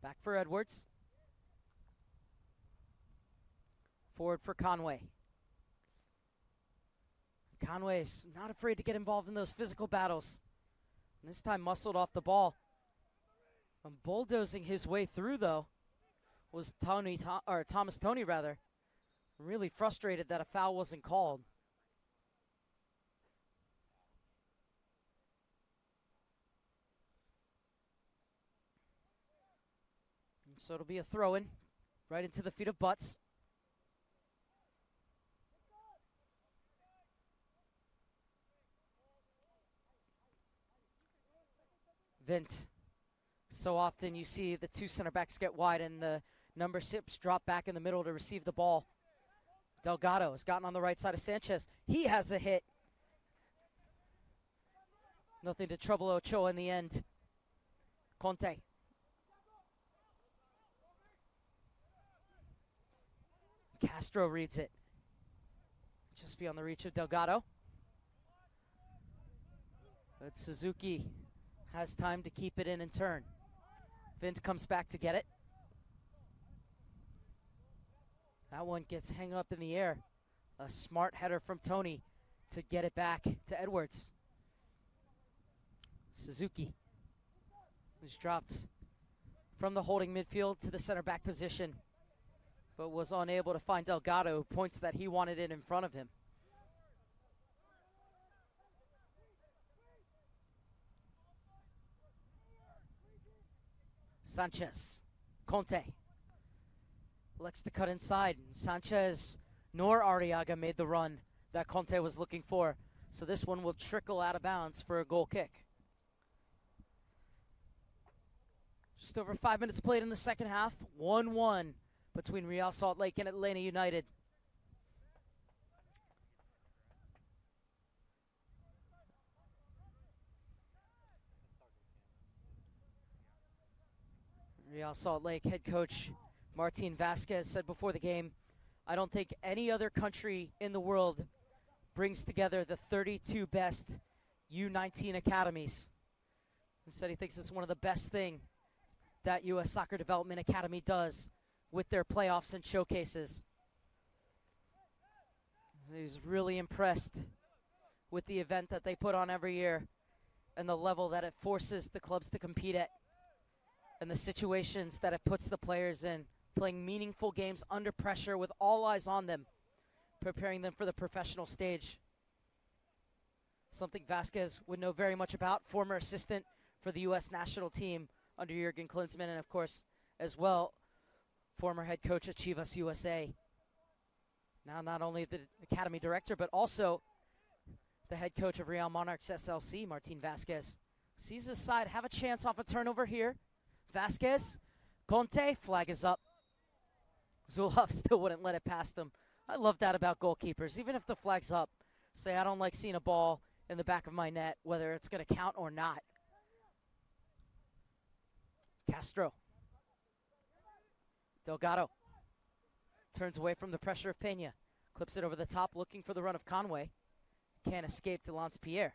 Back for Edwards. Forward for Conway. Conway's not afraid to get involved in those physical battles. And this time muscled off the ball. And bulldozing his way through, though, was Thomas Tony, rather. Really frustrated that a foul wasn't called. So it'll be a throw-in right into the feet of Butts. Vint. So often you see the two center backs get wide and the number 6 drop back in the middle to receive the ball. Delgado has gotten on the right side of Sanchez. He has a hit. Nothing to trouble Ochoa in the end. Conte. Castro reads it. Just beyond the reach of Delgado. But Suzuki has time to keep it in and turn. Vint comes back to get it. That one gets hung up in the air. A smart header from Tony to get it back to Edwards. Suzuki, who's dropped from the holding midfield to the center back position, but was unable to find Delgado, who points that he wanted it in front of him. Sanchez, Conte, lets the cut inside. Sanchez nor Arriaga made the run that Conte was looking for, so this one will trickle out of bounds for a goal kick. Just over 5 minutes played in the second half. 1-1 between Real Salt Lake and Atlanta United. Real Salt Lake head coach Martin Vasquez said before the game, I don't think any other country in the world brings together the 32 best U-19 academies. He said he thinks it's one of the best things that U.S. Soccer Development Academy does with their playoffs and showcases. He's really impressed with the event that they put on every year and the level that it forces the clubs to compete at and the situations that it puts the players in, playing meaningful games under pressure with all eyes on them, preparing them for the professional stage. Something Vasquez would know very much about, former assistant for the U.S. national team under Jurgen Klinsmann, and of course, as well, former head coach of Chivas USA. Now not only the academy director, but also the head coach of Real Monarchs SLC, Martin Vasquez. Sees his side have a chance off a turnover here. Vasquez, Conte, flag is up. Zulov still wouldn't let it past him. I love that about goalkeepers. Even if the flag's up, say I don't like seeing a ball in the back of my net, whether it's going to count or not. Castro. Delgado. Turns away from the pressure of Peña. Clips it over the top, looking for the run of Conway. Can't escape to Lance Pierre.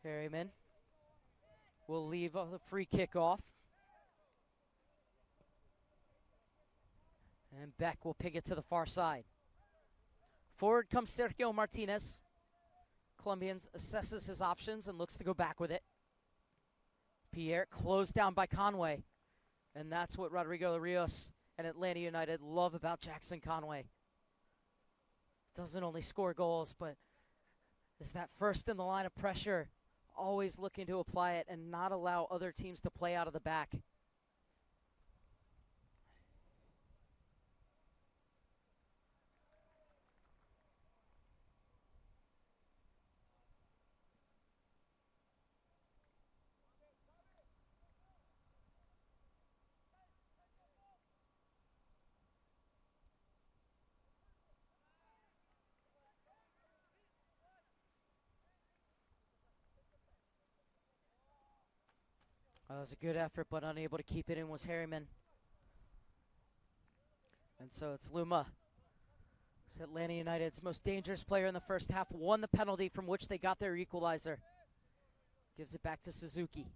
Harriman will leave the free kick off. And Beck will ping it to the far side. Forward comes Sergio Martinez. Colombians assesses his options and looks to go back with it. Pierre closed down by Conway. And that's what Rodrigo Rios and Atlanta United love about Jackson Conway. Doesn't only score goals, but is that first in the line of pressure, always looking to apply it and not allow other teams to play out of the back. That was a good effort, but unable to keep it in was Harriman. And so it's Luma. It's Atlanta United's most dangerous player in the first half. Won the penalty from which they got their equalizer. Gives it back to Suzuki.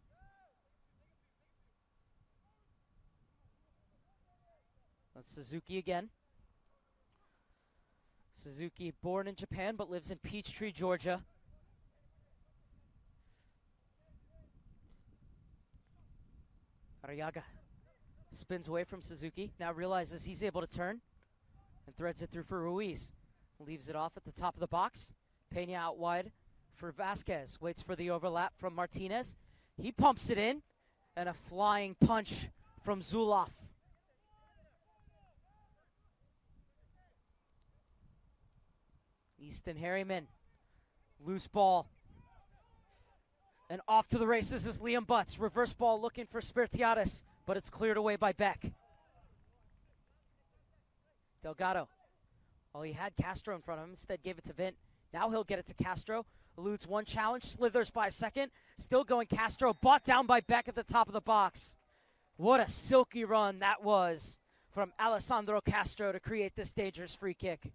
That's Suzuki again. Suzuki, born in Japan, but lives in Peachtree, Georgia. Arriaga spins away from Suzuki, now realizes he's able to turn and threads it through for Ruiz. Leaves it off at the top of the box. Peña out wide for Vasquez. Waits for the overlap from Martinez. He pumps it in, And a flying punch from Zulauf. Easton Harriman. Loose ball. And off to the races is Liam Butts. Reverse ball looking for Spirtiadis, but it's cleared away by Beck. Delgado. Oh, he had Castro in front of him. Instead gave it to Vint. Now he'll get it to Castro. Eludes one challenge. Slithers by a second. Still going Castro. Bought down by Beck at the top of the box. What a silky run that was from Alessandro Castro to create this dangerous free kick.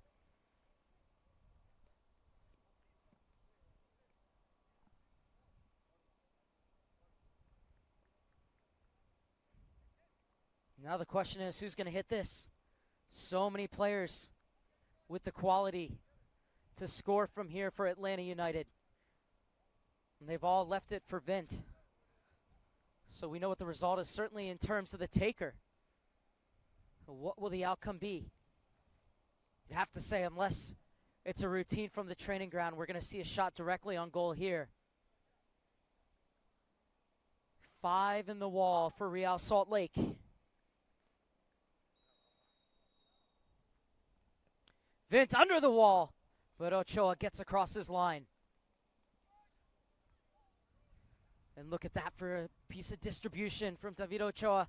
Now the question is, who's going to hit this? So many players with the quality to score from here for Atlanta United. And they've all left it for Vint. So we know what the result is, certainly in terms of the taker. What will the outcome be? You'd have to say, unless it's a routine from the training ground, we're going to see a shot directly on goal here. 5 in the wall for Real Salt Lake. Vint under the wall, but Ochoa gets across his line. And look at that for a piece of distribution from David Ochoa.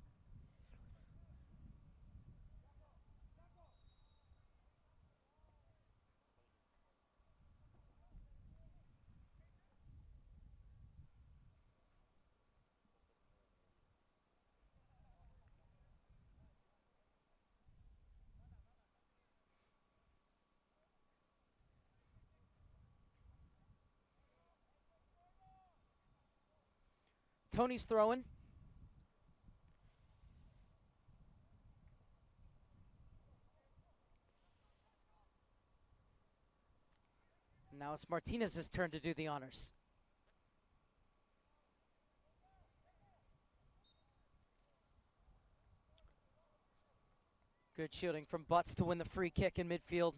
Tony's throwing. Now it's Martinez's turn to do the honors. Good shooting from Butts to win the free kick in midfield.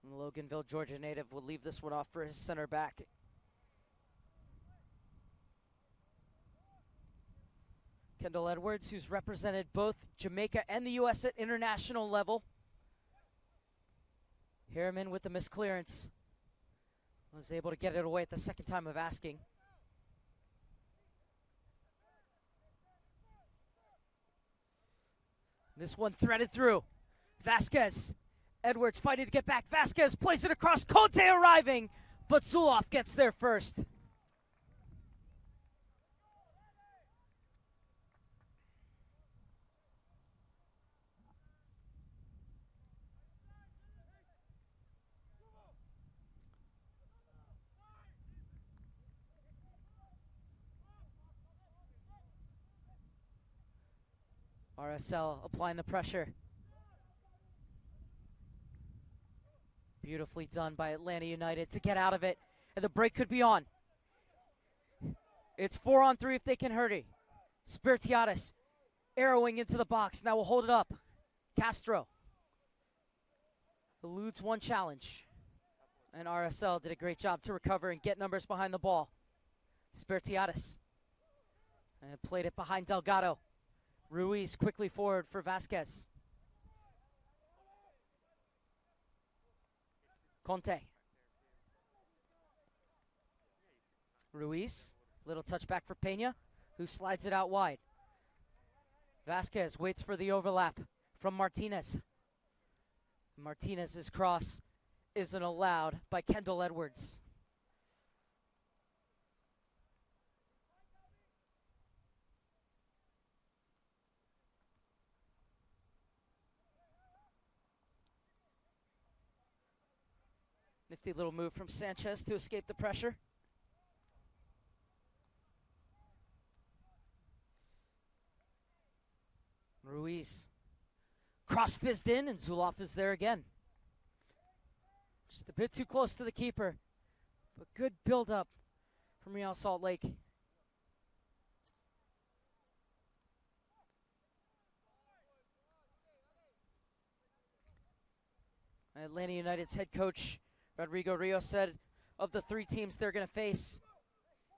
And Loganville, Georgia native will leave this one off for his center back. Kendall Edwards, who's represented both Jamaica and the U.S. at international level. Harriman with the misclearance. Was able to get it away at the second time of asking. This one threaded through. Vasquez. Edwards fighting to get back. Vasquez plays it across. Conte arriving, but Zulauf gets there first. RSL applying the pressure. Beautifully done by Atlanta United to get out of it. And the break could be on. It's 4-on-3 if they can hurry. Spirtiadis arrowing into the box. Now we'll hold it up. Castro eludes one challenge. And RSL did a great job to recover and get numbers behind the ball. Spirtiadis. And played it behind Delgado. Ruiz quickly forward for Vasquez. Conte. Ruiz, little touchback for Pena, who slides it out wide. Vasquez waits for the overlap from Martinez. Martinez's cross isn't allowed by Kendall Edwards. Nifty little move from Sanchez to escape the pressure. Ruiz cross-fizzed in, and Zulauf is there again. Just a bit too close to the keeper, but good build-up from Real Salt Lake. Atlanta United's head coach Rodrigo Rios said of the 3 teams they're going to face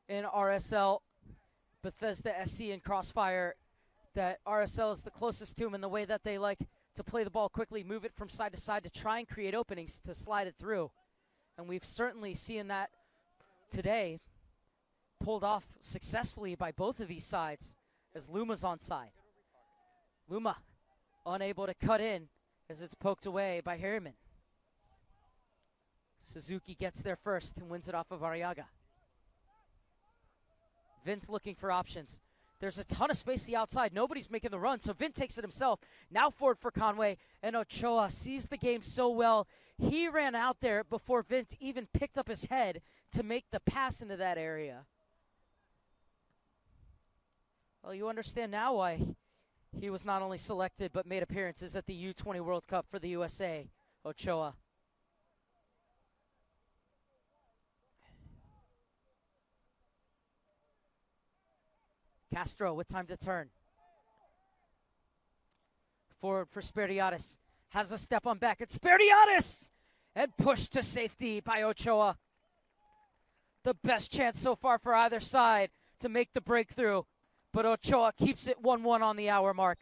in RSL, Bethesda SC and Crossfire, that RSL is the closest to him in the way that they like to play the ball quickly, move it from side to side to try and create openings to slide it through. And we've certainly seen that today, pulled off successfully by both of these sides as Luma's on side. Luma unable to cut in as it's poked away by Harriman. Suzuki gets there first and wins it off of Arriaga. Vince looking for options. There's a ton of space the outside. Nobody's making the run, so Vint takes it himself. Now forward for Conway, and Ochoa sees the game so well. He ran out there before Vint even picked up his head to make the pass into that area. Well, you understand now why he was not only selected but made appearances at the U-20 World Cup for the USA, Ochoa. Castro with time to turn. Forward for Spiridiatis. Has a step on back. It's Spiridiatis! And pushed to safety by Ochoa. The best chance so far for either side to make the breakthrough. But Ochoa keeps it 1-1 on the hour mark.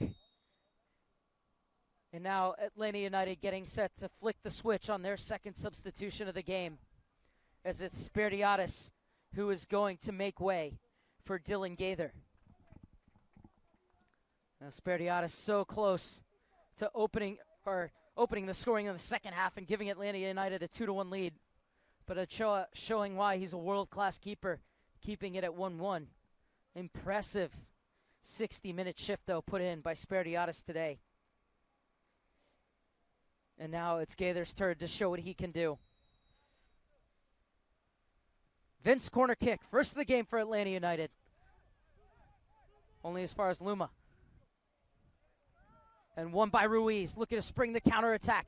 And now Atlanta United getting set to flick the switch on their second substitution of the game. As it's Spiridiatis who is going to make way for Dylan Gaither. Now Spiridiatis so close to opening the scoring in the second half and giving Atlanta United a 2-1 lead. But Ochoa showing why he's a world-class keeper, keeping it at 1-1. Impressive 60-minute shift, though, put in by Spiridiatis today. And now it's Gaither's turn to show what he can do. Vince corner kick, first of the game for Atlanta United. Only as far as Luma. And one by Ruiz, looking to spring the counterattack.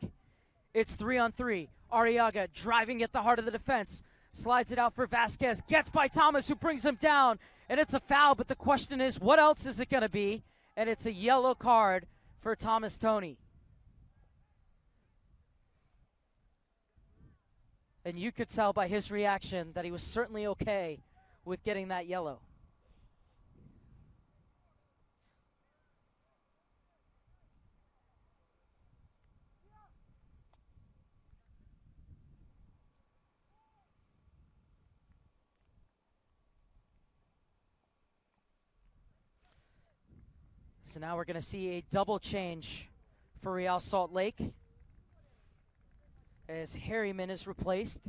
It's 3-on-3. Arriaga driving at the heart of the defense. Slides it out for Vasquez. Gets by Thomas, who brings him down. And it's a foul, but the question is, what else is it going to be? And it's a yellow card for Thomas Toney. And you could tell by his reaction that he was certainly okay with getting that yellow. So now we're going to see a double change for Real Salt Lake as Harriman is replaced.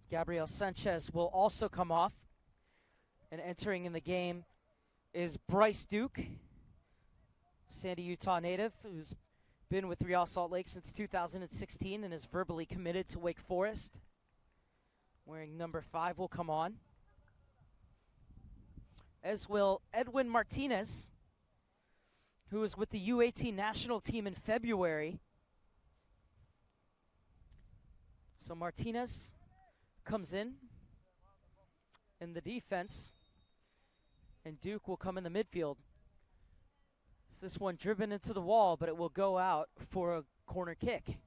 Gabriel Sanchez will also come off. And entering in the game is Bryce Duke, Sandy, Utah native, who's been with Real Salt Lake since 2016 and is verbally committed to Wake Forest. Wearing number 5 will come on. As will Edwin Martinez, who was with the U-18 national team in February. So Martinez comes in the defense, and Duke will come in the midfield. It's this one driven into the wall, but it will go out for a corner kick.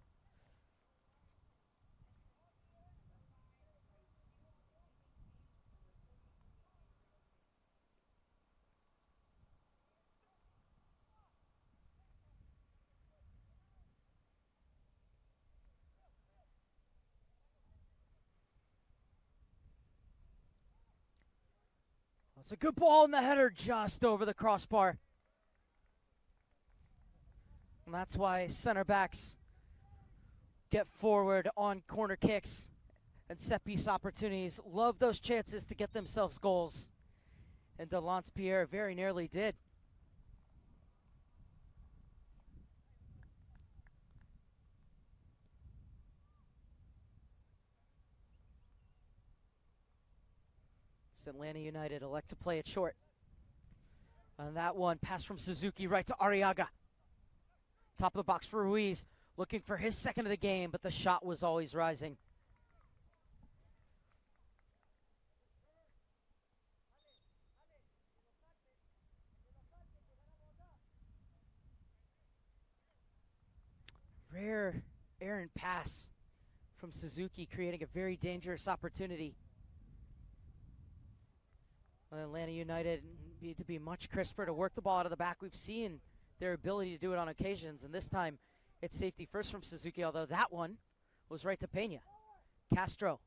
It's a good ball in the header just over the crossbar. And that's why center backs get forward on corner kicks and set piece opportunities. Love those chances to get themselves goals. And Delance Pierre very nearly did. Atlanta United elect to play it short. On that one, pass from Suzuki right to Arriaga. Top of the box for Ruiz, looking for his second of the game, but the shot was always rising. Rare errant pass from Suzuki, creating a very dangerous opportunity. Atlanta United need to be much crisper to work the ball out of the back. We've seen their ability to do it on occasions, and this time it's safety first from Suzuki, although that one was right to Pena. Castro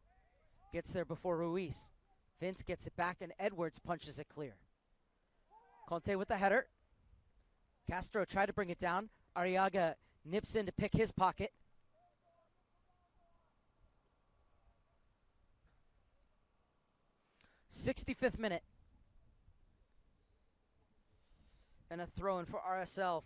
gets there before Ruiz. Vince gets it back, and Edwards punches it clear. Conte with the header. Castro tried to bring it down. Arriaga nips in to pick his pocket. '65th minute. And a throw in for RSL.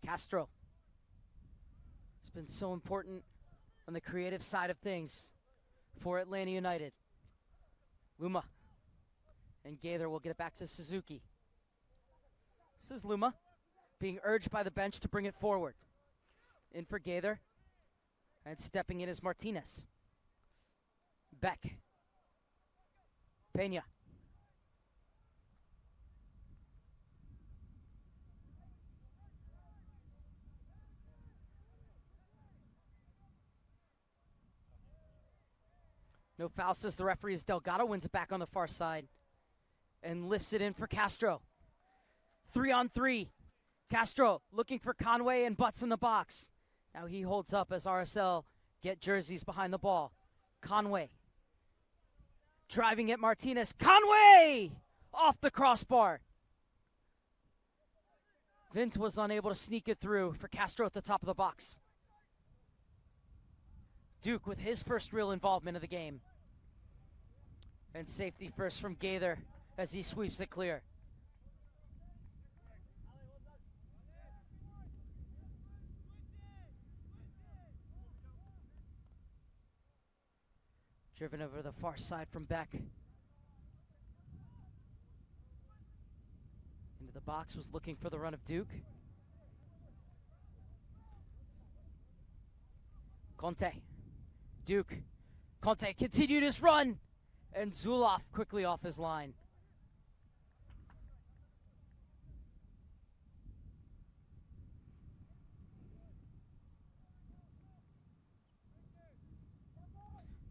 Castro. It's been so important on the creative side of things for Atlanta United. Luma. And Gaither will get it back to Suzuki. This is Luma being urged by the bench to bring it forward. In for Gaither. And stepping in is Martinez. Beck. Pena. No foul, says the referee, as Delgado wins it back on the far side and lifts it in for Castro. 3-on-3. Castro looking for Conway and butts in the box. Now he holds up as RSL get jerseys behind the ball. Conway driving at Martinez. Conway off the crossbar. Vince was unable to sneak it through for Castro at the top of the box. Duke with his first real involvement of the game. And safety first from Gaither as he sweeps it clear. Driven over the far side from Beck. Into the box, was looking for the run of Duke. Conte. Duke. Conte continued his run. And Zuloff quickly off his line.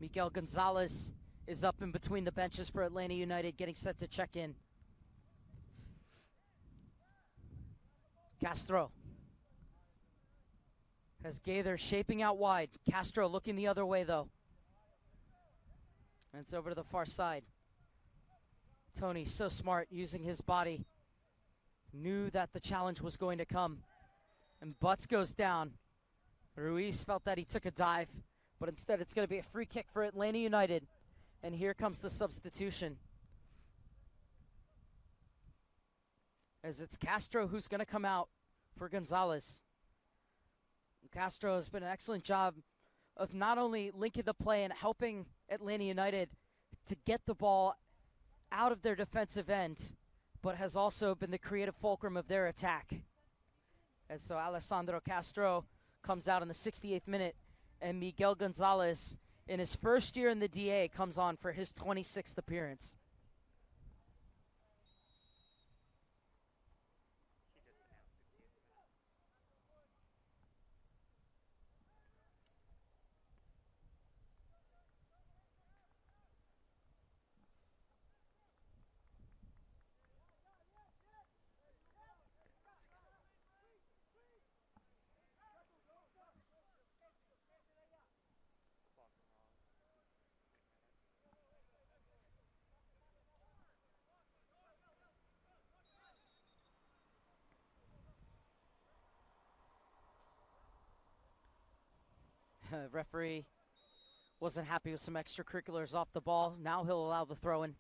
Miguel Gonzalez is up in between the benches for Atlanta United, getting set to check in. Castro has Gaither shaping out wide. Castro looking the other way, though. And it's over to the far side. Tony, so smart, using his body. Knew that the challenge was going to come. And Butts goes down. Ruiz felt that he took a dive, but instead it's going to be a free kick for Atlanta United. And here comes the substitution. As it's Castro who's going to come out for Gonzalez. Castro has been an excellent job of not only linking the play and helping Atlanta United to get the ball out of their defensive end, but has also been the creative fulcrum of their attack. And so Alessandro Castro comes out in the 68th minute, and Miguel Gonzalez, in his first year in the DA, comes on for his 26th appearance. Referee wasn't happy with some extracurriculars off the ball. Now he'll allow the throw in.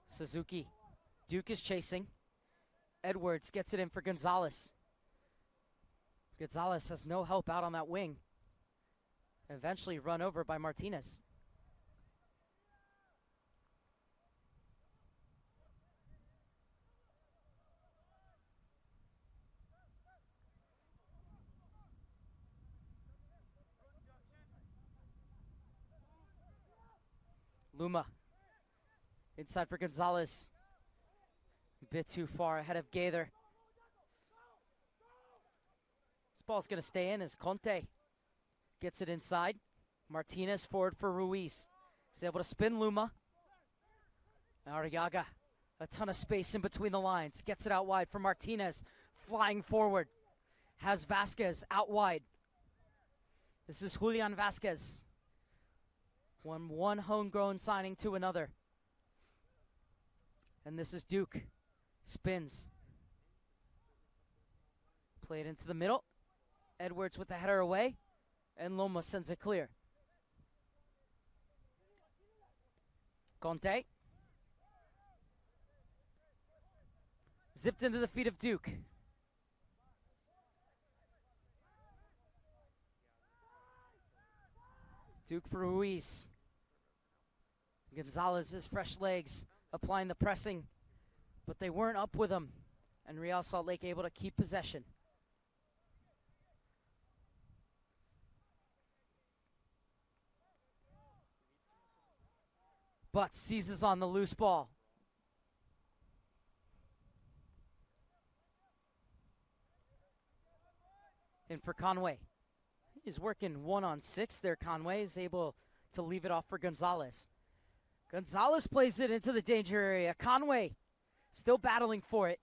Suzuki. Duke is chasing. Edwards gets it in for Gonzalez. Gonzalez has no help out on that wing. Eventually run over by Martinez. Luma. Inside for Gonzalez. A bit too far ahead of Gaither. This ball's going to stay in as Conte gets it inside. Martinez forward for Ruiz. He's able to spin Luma. Arriaga, a ton of space in between the lines. Gets it out wide for Martinez. Flying forward. Has Vasquez out wide. This is Julian Vasquez. One homegrown signing to another. And this is Duke. Spins. Played into the middle. Edwards with the header away. And Loma sends it clear. Conte. Zipped into the feet of Duke. Duke for Ruiz. Gonzalez's fresh legs applying the pressing, but they weren't up with him, and Real Salt Lake able to keep possession. Butts seizes on the loose ball. In for Conway. He's working 1-on-6 there. Conway is able to leave it off for Gonzalez. Gonzalez plays it into the danger area. Conway still battling for it.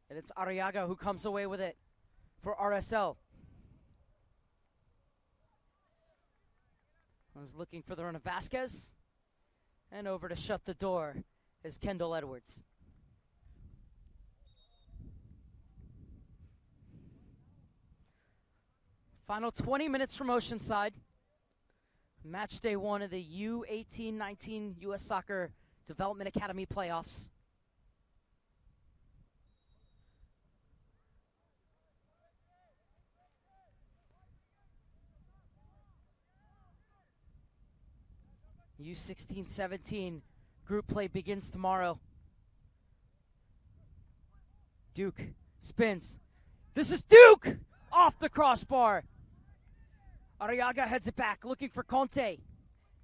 And it's Arriaga who comes away with it for RSL. I was looking for the run of Vasquez. And over to shut the door is Kendall Edwards. Final 20 minutes from Oceanside. Match day 1 of the U-18-19 U.S. Soccer Development Academy playoffs. U-16-17 group play begins tomorrow. Duke spins. This is Duke! Off the crossbar. Arriaga heads it back, looking for Conte.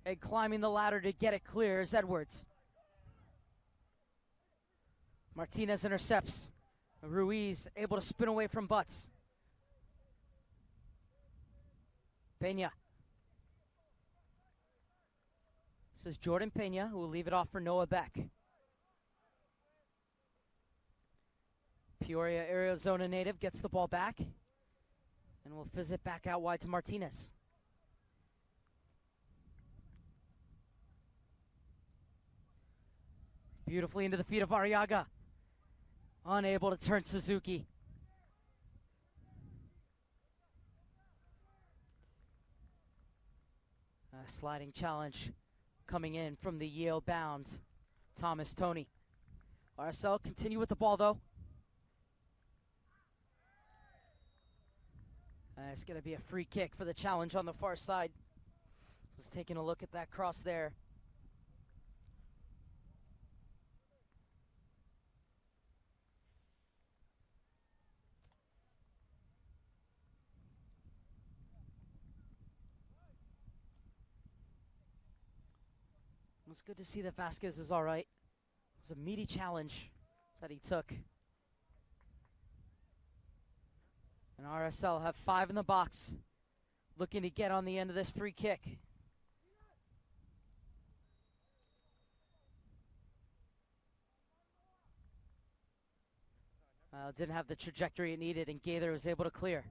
And climbing the ladder to get it clear is Edwards. Martinez intercepts. Ruiz able to spin away from Butts. Peña. This is Jordan Peña, who will leave it off for Noah Beck. Peoria, Arizona native, gets the ball back. And we'll fizz it back out wide to Martinez. Beautifully into the feet of Arriaga. Unable to turn Suzuki. A sliding challenge coming in from the Yale-bound Thomas Toney. RSL continue with the ball, though. It's going to be a free kick for the challenge on the far side. Just taking a look at that cross there. It's good to see that Vasquez is all right. It was a meaty challenge that he took. And RSL have 5 in the box, looking to get on the end of this free kick. Didn't have the trajectory it needed, and Gaither was able to clear.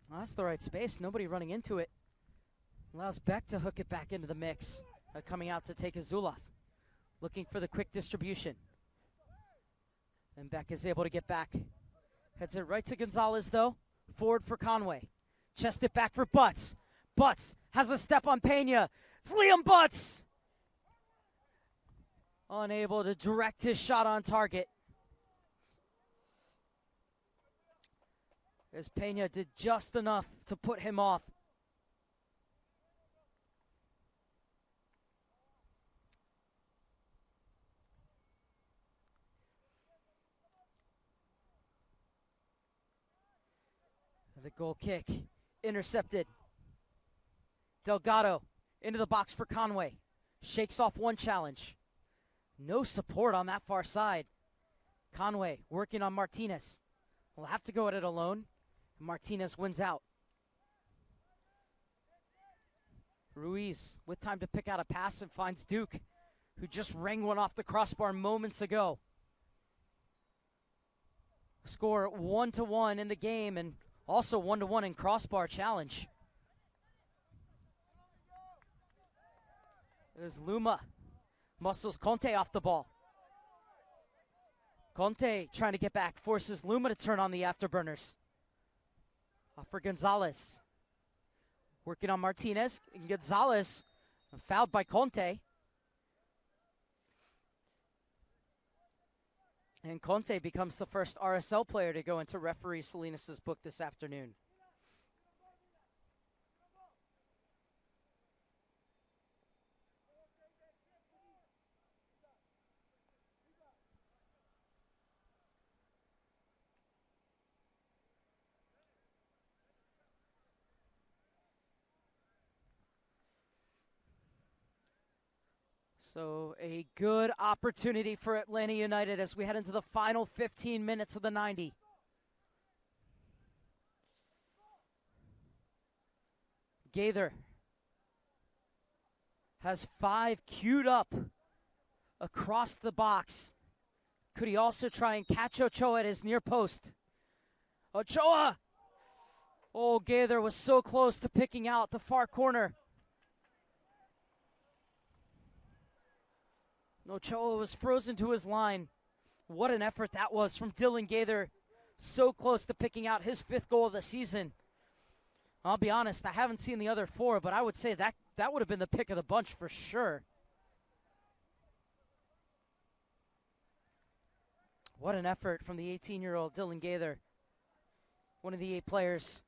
Well, that's the right space. Nobody running into it. Allows Beck to hook it back into the mix. Coming out to take Azulov. Looking for the quick distribution. And Beck is able to get back. Heads it right to Gonzalez, though. Forward for Conway. Chest it back for Butts. Butts has a step on Peña. It's Liam Butts! Unable to direct his shot on target. As Peña did just enough to put him off. The goal kick intercepted. Delgado into the box for Conway. Shakes off one challenge. No support on that far side. Conway working on Martinez. Will have to go at it alone. Martinez wins out. Ruiz with time to pick out a pass and finds Duke, who just rang one off the crossbar moments ago. Score 1-1 in the game and also 1-1 in crossbar challenge. There's Luma. Muscles Conte off the ball. Conte trying to get back, forces Luma to turn on the afterburners. Off for Gonzalez. Working on Martinez. And Gonzalez fouled by Conte. And Conte becomes the first RSL player to go into referee Salinas' book this afternoon. So a good opportunity for Atlanta United as we head into the final 15 minutes of the 90. Gaither has 5 queued up across the box. Could he also try and catch Ochoa at his near post? Ochoa! Oh, Gaither was so close to picking out the far corner. Ochoa was frozen to his line. What an effort that was from Dylan Gaither. So close to picking out his 5th goal of the season. I'll be honest, I haven't seen the other 4, but I would say that would have been the pick of the bunch for sure. What an effort from the 18-year-old Dylan Gaither. One of the 8 players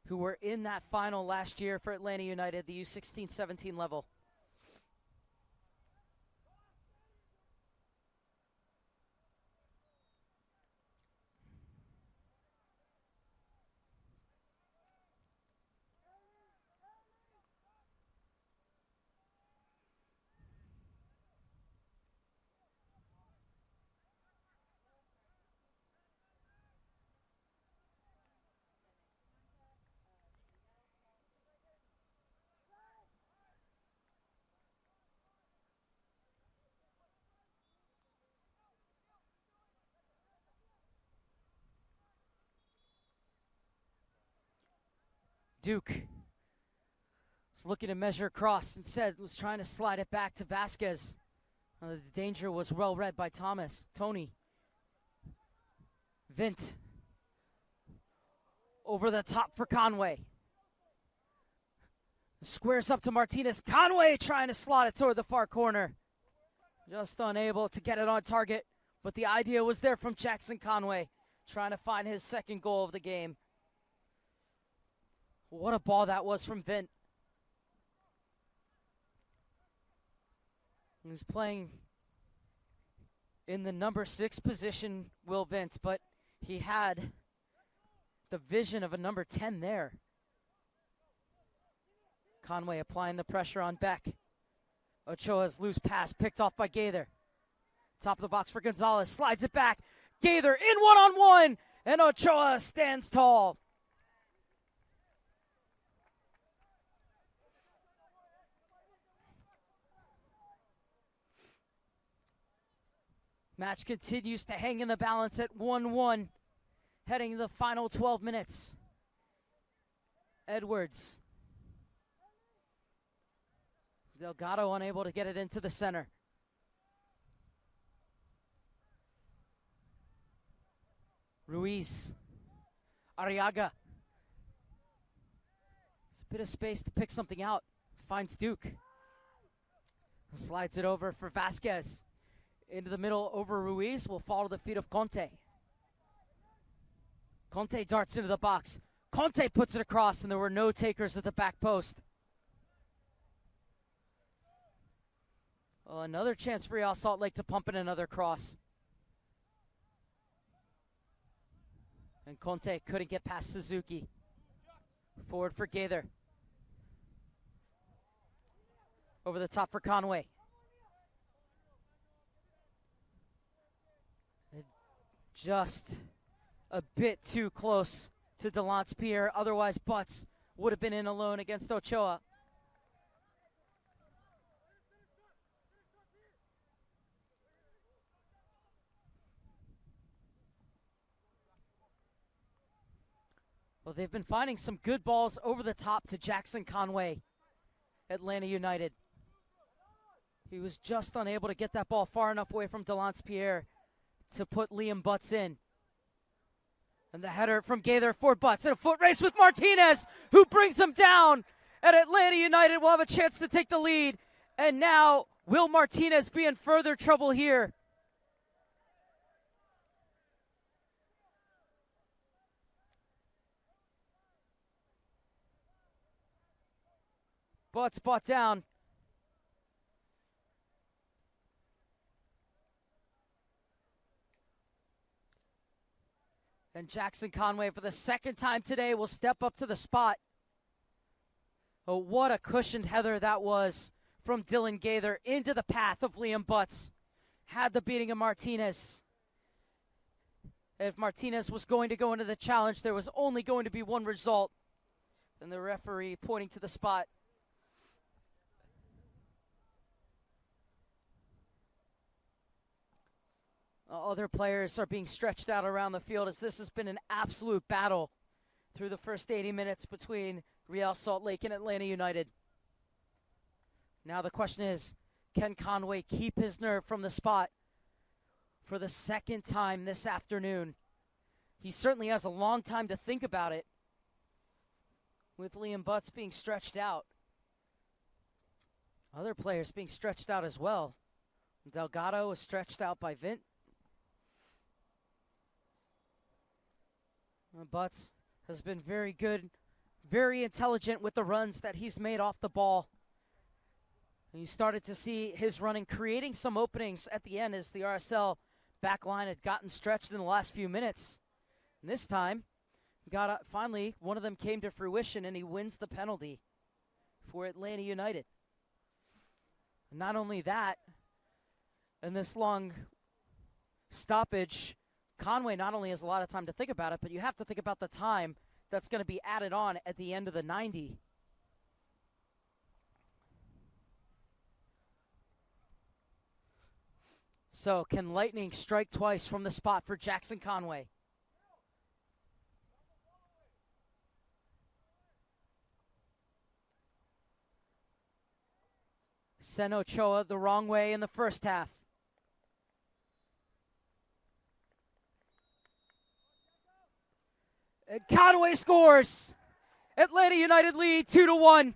who were in that final last year for Atlanta United, the U16-17 level. Duke was looking to measure across. Instead, was trying to slide it back to Vasquez. The danger was well read by Thomas. Tony. Vint. Over the top for Conway. Squares up to Martinez. Conway trying to slot it toward the far corner. Just unable to get it on target. But the idea was there from Jackson Conway. Trying to find his 2nd goal of the game. What a ball that was from Vint. He's playing in the number 6 position, Will Vint, but he had the vision of a number 10 there. Conway applying the pressure on Beck. Ochoa's loose pass picked off by Gaither. Top of the box for Gonzalez, slides it back. Gaither in one-on-one, and Ochoa stands tall. Match continues to hang in the balance at 1-1, heading to the final 12 minutes. Edwards. Delgado unable to get it into the center. Ruiz. Arriaga. It's a bit of space to pick something out. Finds Duke. Slides it over for Vasquez. Into the middle over Ruiz, will fall to the feet of Conte. Conte darts into the box. Conte puts it across, and there were no takers at the back post. Oh, another chance for Real Salt Lake to pump in another cross. And Conte couldn't get past Suzuki. Forward for Gaither. Over the top for Conway. Just a bit too close to Delance Pierre. Otherwise, Butts would have been in alone against Ochoa. Well, they've been finding some good balls over the top to Jackson Conway, Atlanta United. He was just unable to get that ball far enough away from Delance Pierre to put Liam Butts in. And the header from Gaither for Butts. And a foot race with Martinez, who brings him down. And Atlanta United will have a chance to take the lead. And now, will Martinez be in further trouble here? Butts brought down. And Jackson Conway, for the second time today, will step up to the spot. Oh, what a cushioned header that was from Dylan Gaither into the path of Liam Butts. Had the beating of Martinez. If Martinez was going to go into the challenge, there was only going to be one result. And the referee pointing to the spot. Other players are being stretched out around the field as this has been an absolute battle through the first 80 minutes between Real Salt Lake and Atlanta United. Now the question is, can Conway keep his nerve from the spot for the second time this afternoon? He certainly has a long time to think about it, with Liam Butts being stretched out. Other players being stretched out as well. Delgado was stretched out by Vint. Butts has been very good, very intelligent with the runs that he's made off the ball. And you started to see his running creating some openings at the end as the RSL back line had gotten stretched in the last few minutes. And this time, finally, one of them came to fruition and he wins the penalty for Atlanta United. And not only that, in this long stoppage, Conway not only has a lot of time to think about it, but you have to think about the time that's going to be added on at the end of the 90. So can lightning strike twice from the spot for Jackson Conway? Sent Ochoa the wrong way in the first half. And Conway scores. Atlanta United lead 2-1.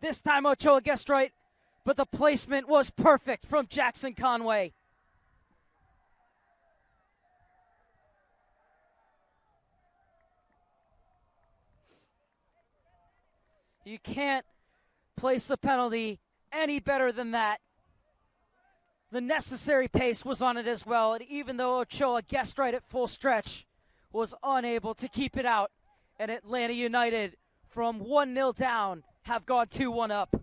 This time Ochoa guessed right, but the placement was perfect from Jackson Conway. You can't place a penalty any better than that. The necessary pace was on it as well, and even though Ochoa guessed right at full stretch, was unable to keep it out, and Atlanta United, from 1-0 down, have gone 2-1 up.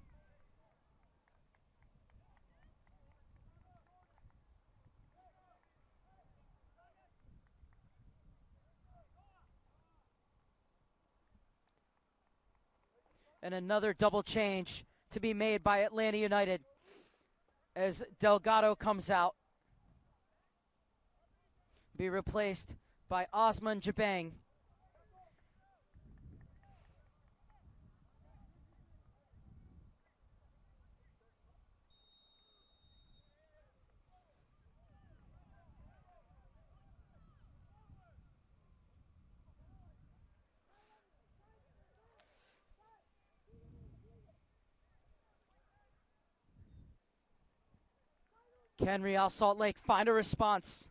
And another double change to be made by Atlanta United as Delgado comes out. Be replaced by Osman Jabang. Can Real Salt Lake find a response?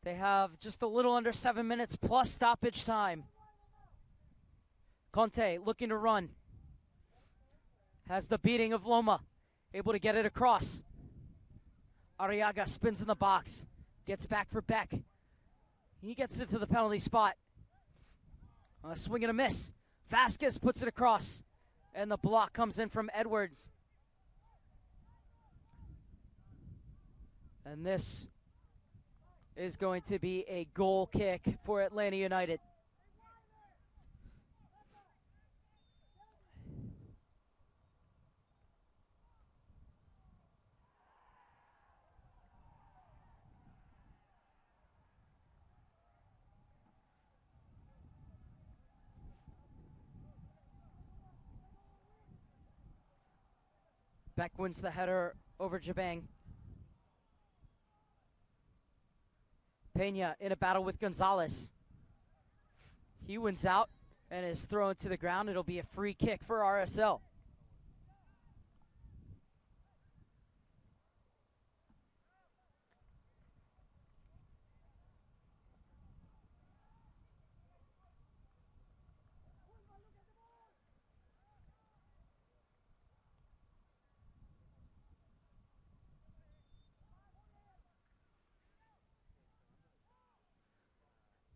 They have just a little under 7 minutes plus stoppage time. Conte looking to run. Has the beating of Loma. Able to get it across. Arriaga spins in the box. Gets back for Beck. He gets it to the penalty spot. A swing and a miss Vasquez puts it across, and the block comes in from Edwards. And this is going to be a goal kick for Atlanta United. Beck wins the header over Jabang. Pena in a battle with Gonzalez. He wins out and is thrown to the ground. It'll be a free kick for RSL.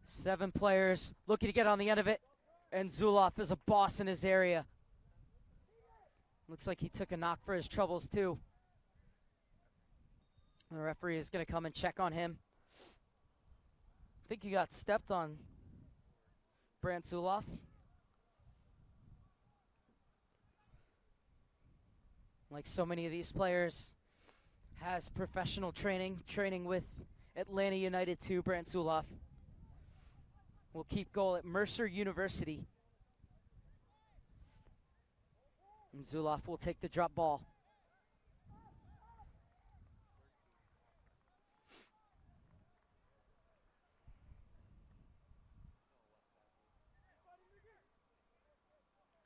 Seven players looking to get on the end of it, and Zuloff is a boss in his area. Looks like he took a knock for his troubles too. The referee is going to come and check on him. I think he got stepped on, Brant Zuloff. Like so many of these players, has professional training with Atlanta United 2, Brant Zuloff. Will keep goal at Mercer University. And Zuloff will take the drop ball.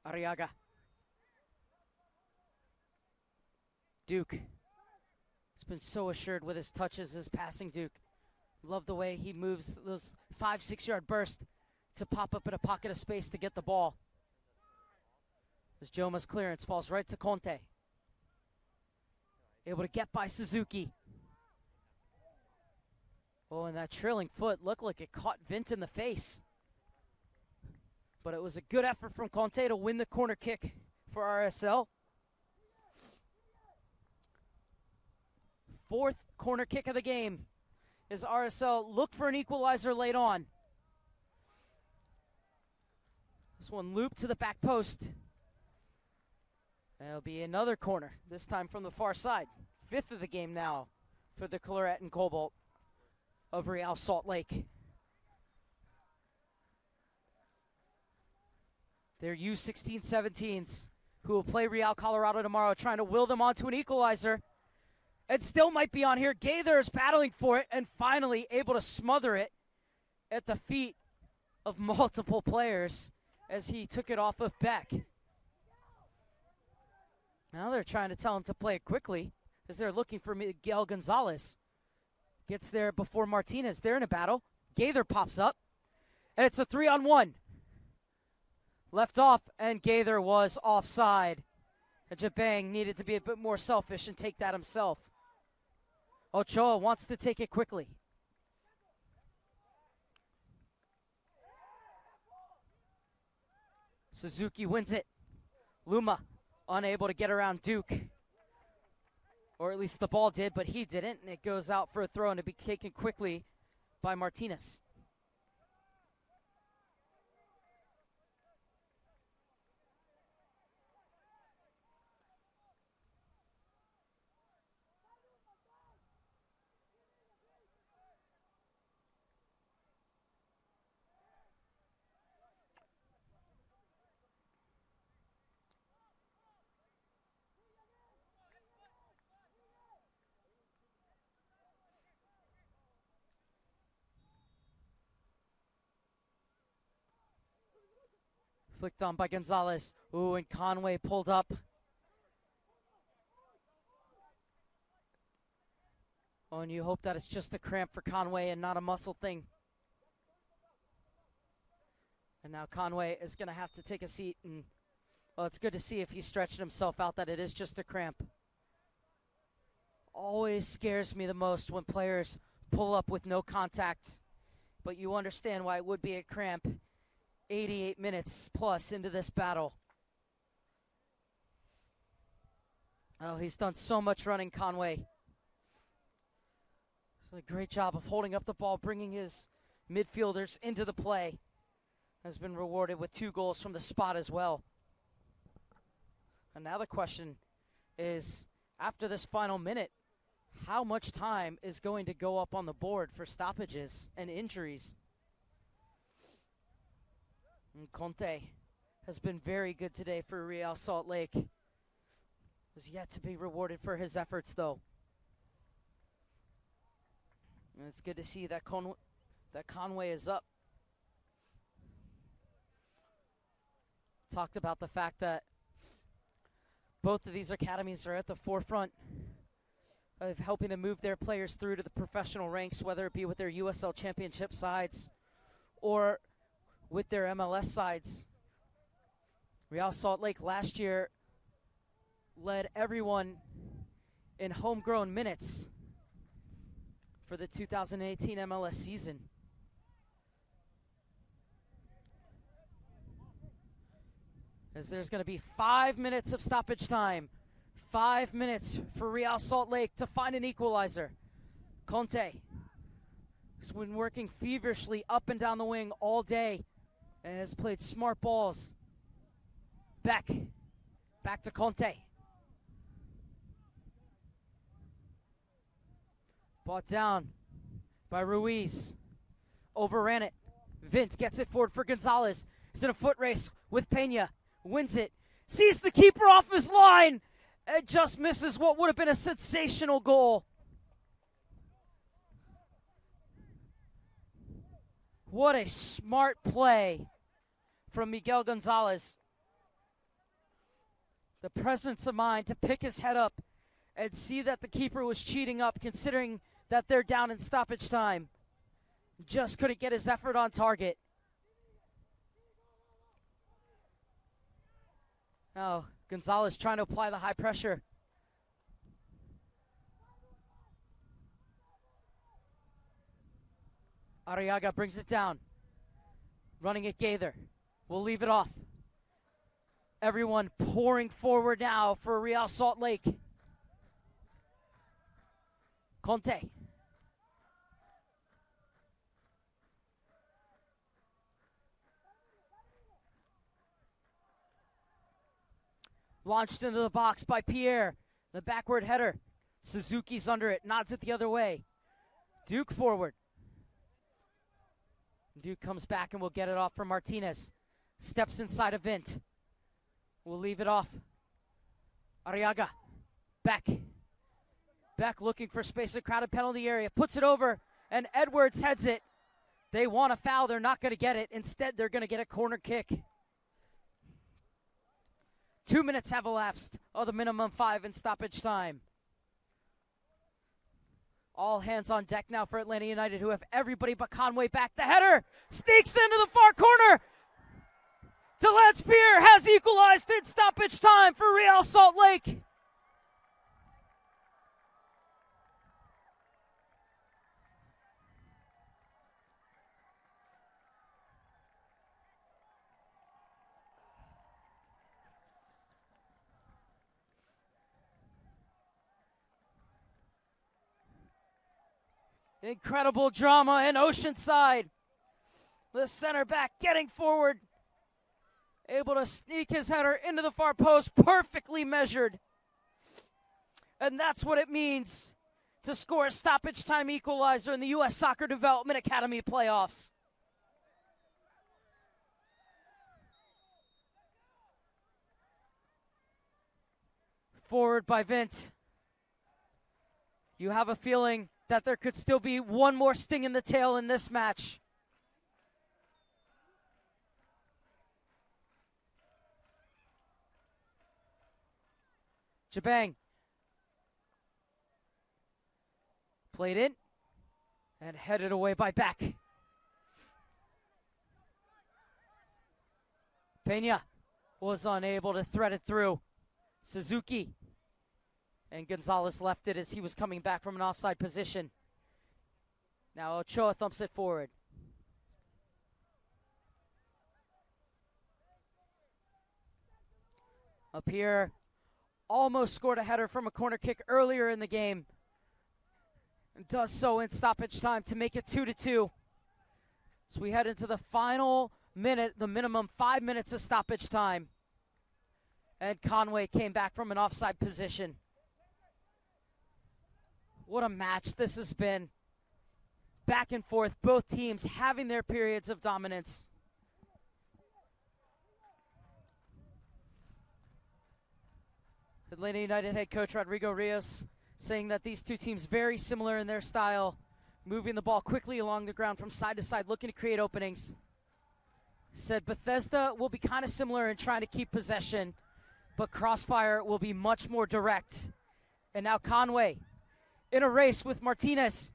Arriaga. Duke. He's been so assured with his touches, his passing, Duke. Love the way he moves those 5-6 yard bursts to pop up in a pocket of space to get the ball. As Joma's clearance falls right to Conte. Able to get by Suzuki. Oh, and that trailing foot looked like it caught Vint in the face. But it was a good effort from Conte to win the corner kick for RSL. Fourth corner kick of the game. As RSL look for an equalizer late on. This one looped to the back post. And it'll be another corner, this time from the far side. Fifth of the game now for the Claret and Cobalt of Real Salt Lake. Their U-16-17s who will play Real Colorado tomorrow, trying to will them onto an equalizer. It still might be on here. Gaither is battling for it and finally able to smother it at the feet of multiple players as he took it off of Beck. Now they're trying to tell him to play it quickly as they're looking for Miguel Gonzalez. Gets there before Martinez. They're in a battle. Gaither pops up, and it's a 3-on-1. Left off, and Gaither was offside. And Jabang needed to be a bit more selfish and take that himself. Ochoa wants to take it quickly. Suzuki wins it. Luma unable to get around Duke. Or at least the ball did, but he didn't. And it goes out for a throw and to be taken quickly by Martinez. Flicked on by Gonzalez. Ooh, and Conway pulled up. Oh, and you hope that it's just a cramp for Conway and not a muscle thing. And now Conway is going to have to take a seat. And well, it's good to see if he's stretching himself out that it is just a cramp. Always scares me the most when players pull up with no contact. But you understand why it would be a cramp 88 minutes plus into this battle. Oh, he's done so much running, Conway. He's done a great job of holding up the ball, bringing his midfielders into the play. Has been rewarded with 2 goals from the spot as well. And now the question is, after this final minute, how much time is going to go up on the board for stoppages and injuries? And Conte has been very good today for Real Salt Lake. Is yet to be rewarded for his efforts, though. And it's good to see that Conway is up. Talked about the fact that both of these academies are at the forefront of helping to move their players through to the professional ranks, whether it be with their USL Championship sides or with their MLS sides. Real Salt Lake last year led everyone in homegrown minutes for the 2018 MLS season. As there's going to be 5 minutes of stoppage time. 5 minutes for Real Salt Lake to find an equalizer. Conte has been working feverishly up and down the wing all day and has played smart balls. Back to Conte. Brought down by Ruiz. Overran it. Vint gets it forward for Gonzalez. He's in a foot race with Pena. Wins it. Sees the keeper off his line. And just misses what would have been a sensational goal. What a smart play from Miguel Gonzalez. The presence of mind to pick his head up and see that the keeper was cheating up, considering that they're down in stoppage time. Just couldn't get his effort on target. Oh, Gonzalez trying to apply the high pressure. Arriaga brings it down. Running at Gaither. We'll leave it off. Everyone pouring forward now for Real Salt Lake. Conte. Launched into the box by Pierre. The backward header. Suzuki's under it. Nods it the other way. Duke forward. Duke comes back and will get it off for Martinez. Steps inside of Vint. We'll leave it off. Arriaga. Back looking for space in crowded penalty area. Puts it over, and Edwards heads it. They want a foul. They're not going to get it. Instead, they're going to get a corner kick. 2 minutes have elapsed of the minimum 5 in stoppage time. All hands on deck now for Atlanta United, who have everybody but Conway back. The header sneaks into the far corner. Delance Pierre has equalized in stoppage time for Real Salt Lake. Incredible drama in Oceanside. The center back getting forward. Able to sneak his header into the far post. Perfectly measured. And that's what it means to score a stoppage time equalizer in the U.S. Soccer Development Academy playoffs. Forward by Vint. You have a feeling that there could still be one more sting in the tail in this match. Jabang. Played in and headed away by Beck. Pena was unable to thread it through. Suzuki. And Gonzalez left it as he was coming back from an offside position. Now Ochoa thumps it forward. Up here, almost scored a header from a corner kick earlier in the game. And does so in stoppage time to make it 2-2. So we head into the final minute, the minimum 5 minutes of stoppage time. And Conway came back from an offside position. What a match this has been. Back and forth, both teams having their periods of dominance. Atlanta United head coach Rodrigo Rios saying that these two teams very similar in their style, moving the ball quickly along the ground from side to side, looking to create openings. Said Bethesda will be kind of similar in trying to keep possession, but Crossfire will be much more direct. And now Conway in a race with Martinez,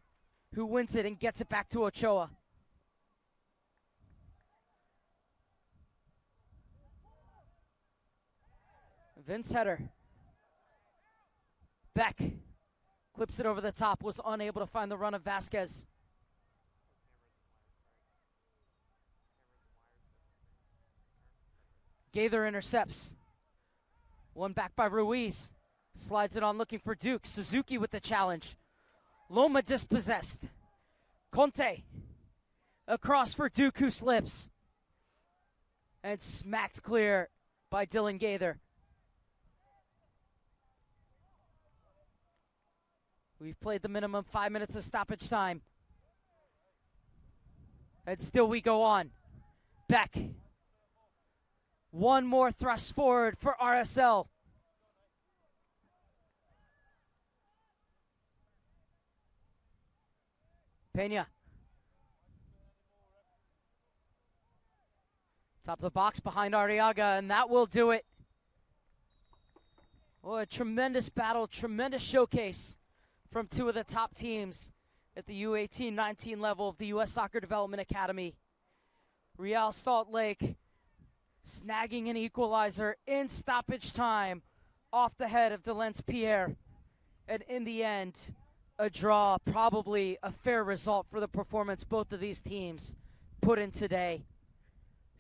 who wins it and gets it back to Ochoa. Vince header. Beck clips it over the top, was unable to find the run of Vasquez. Gaither intercepts. One back by Ruiz. Slides it on looking for Duke. Suzuki with the challenge. Loma dispossessed. Conte across for Duke, who slips. And smacked clear by Dylan Gaither. We've played the minimum 5 minutes of stoppage time. And still we go on. Beck. One more thrust forward for RSL. Pena. Top of the box behind Arriaga, and that will do it. Oh, a tremendous battle, tremendous showcase from two of the top teams at the U-18-19 level of the U.S. Soccer Development Academy. Real Salt Lake snagging an equalizer in stoppage time off the head of Delence Pierre. And in the end, a draw, probably a fair result for the performance both of these teams put in today.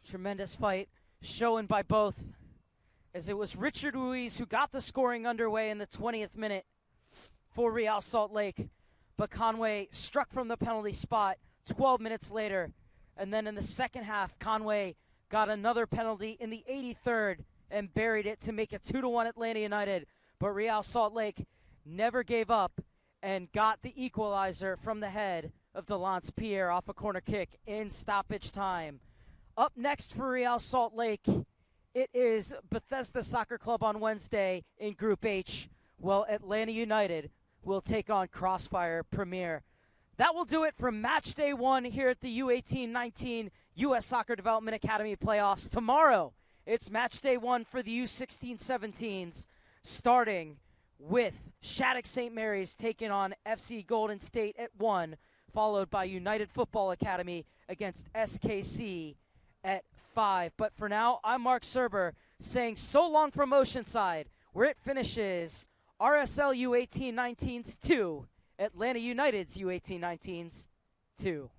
Tremendous fight shown by both, as it was Richard Ruiz who got the scoring underway in the 20th minute for Real Salt Lake, but Conway struck from the penalty spot 12 minutes later, and then in the second half, Conway got another penalty in the 83rd and buried it to make it 2-1 Atlanta United, but Real Salt Lake never gave up and got the equalizer from the head of Delance Pierre off a corner kick in stoppage time. Up next for Real Salt Lake, it is Bethesda Soccer Club on Wednesday in Group H, while Atlanta United will take on Crossfire Premier. That will do it for match day one here at the U-18-19 U.S. Soccer Development Academy playoffs. Tomorrow, it's match day one for the U-16-17s, starting with Shattuck St. Mary's taking on FC Golden State at 1, followed by United Football Academy against SKC at 5. But for now, I'm Mark Serber saying so long from Oceanside, where it finishes RSL U-18-19s 2, Atlanta United's U-18-19s 2.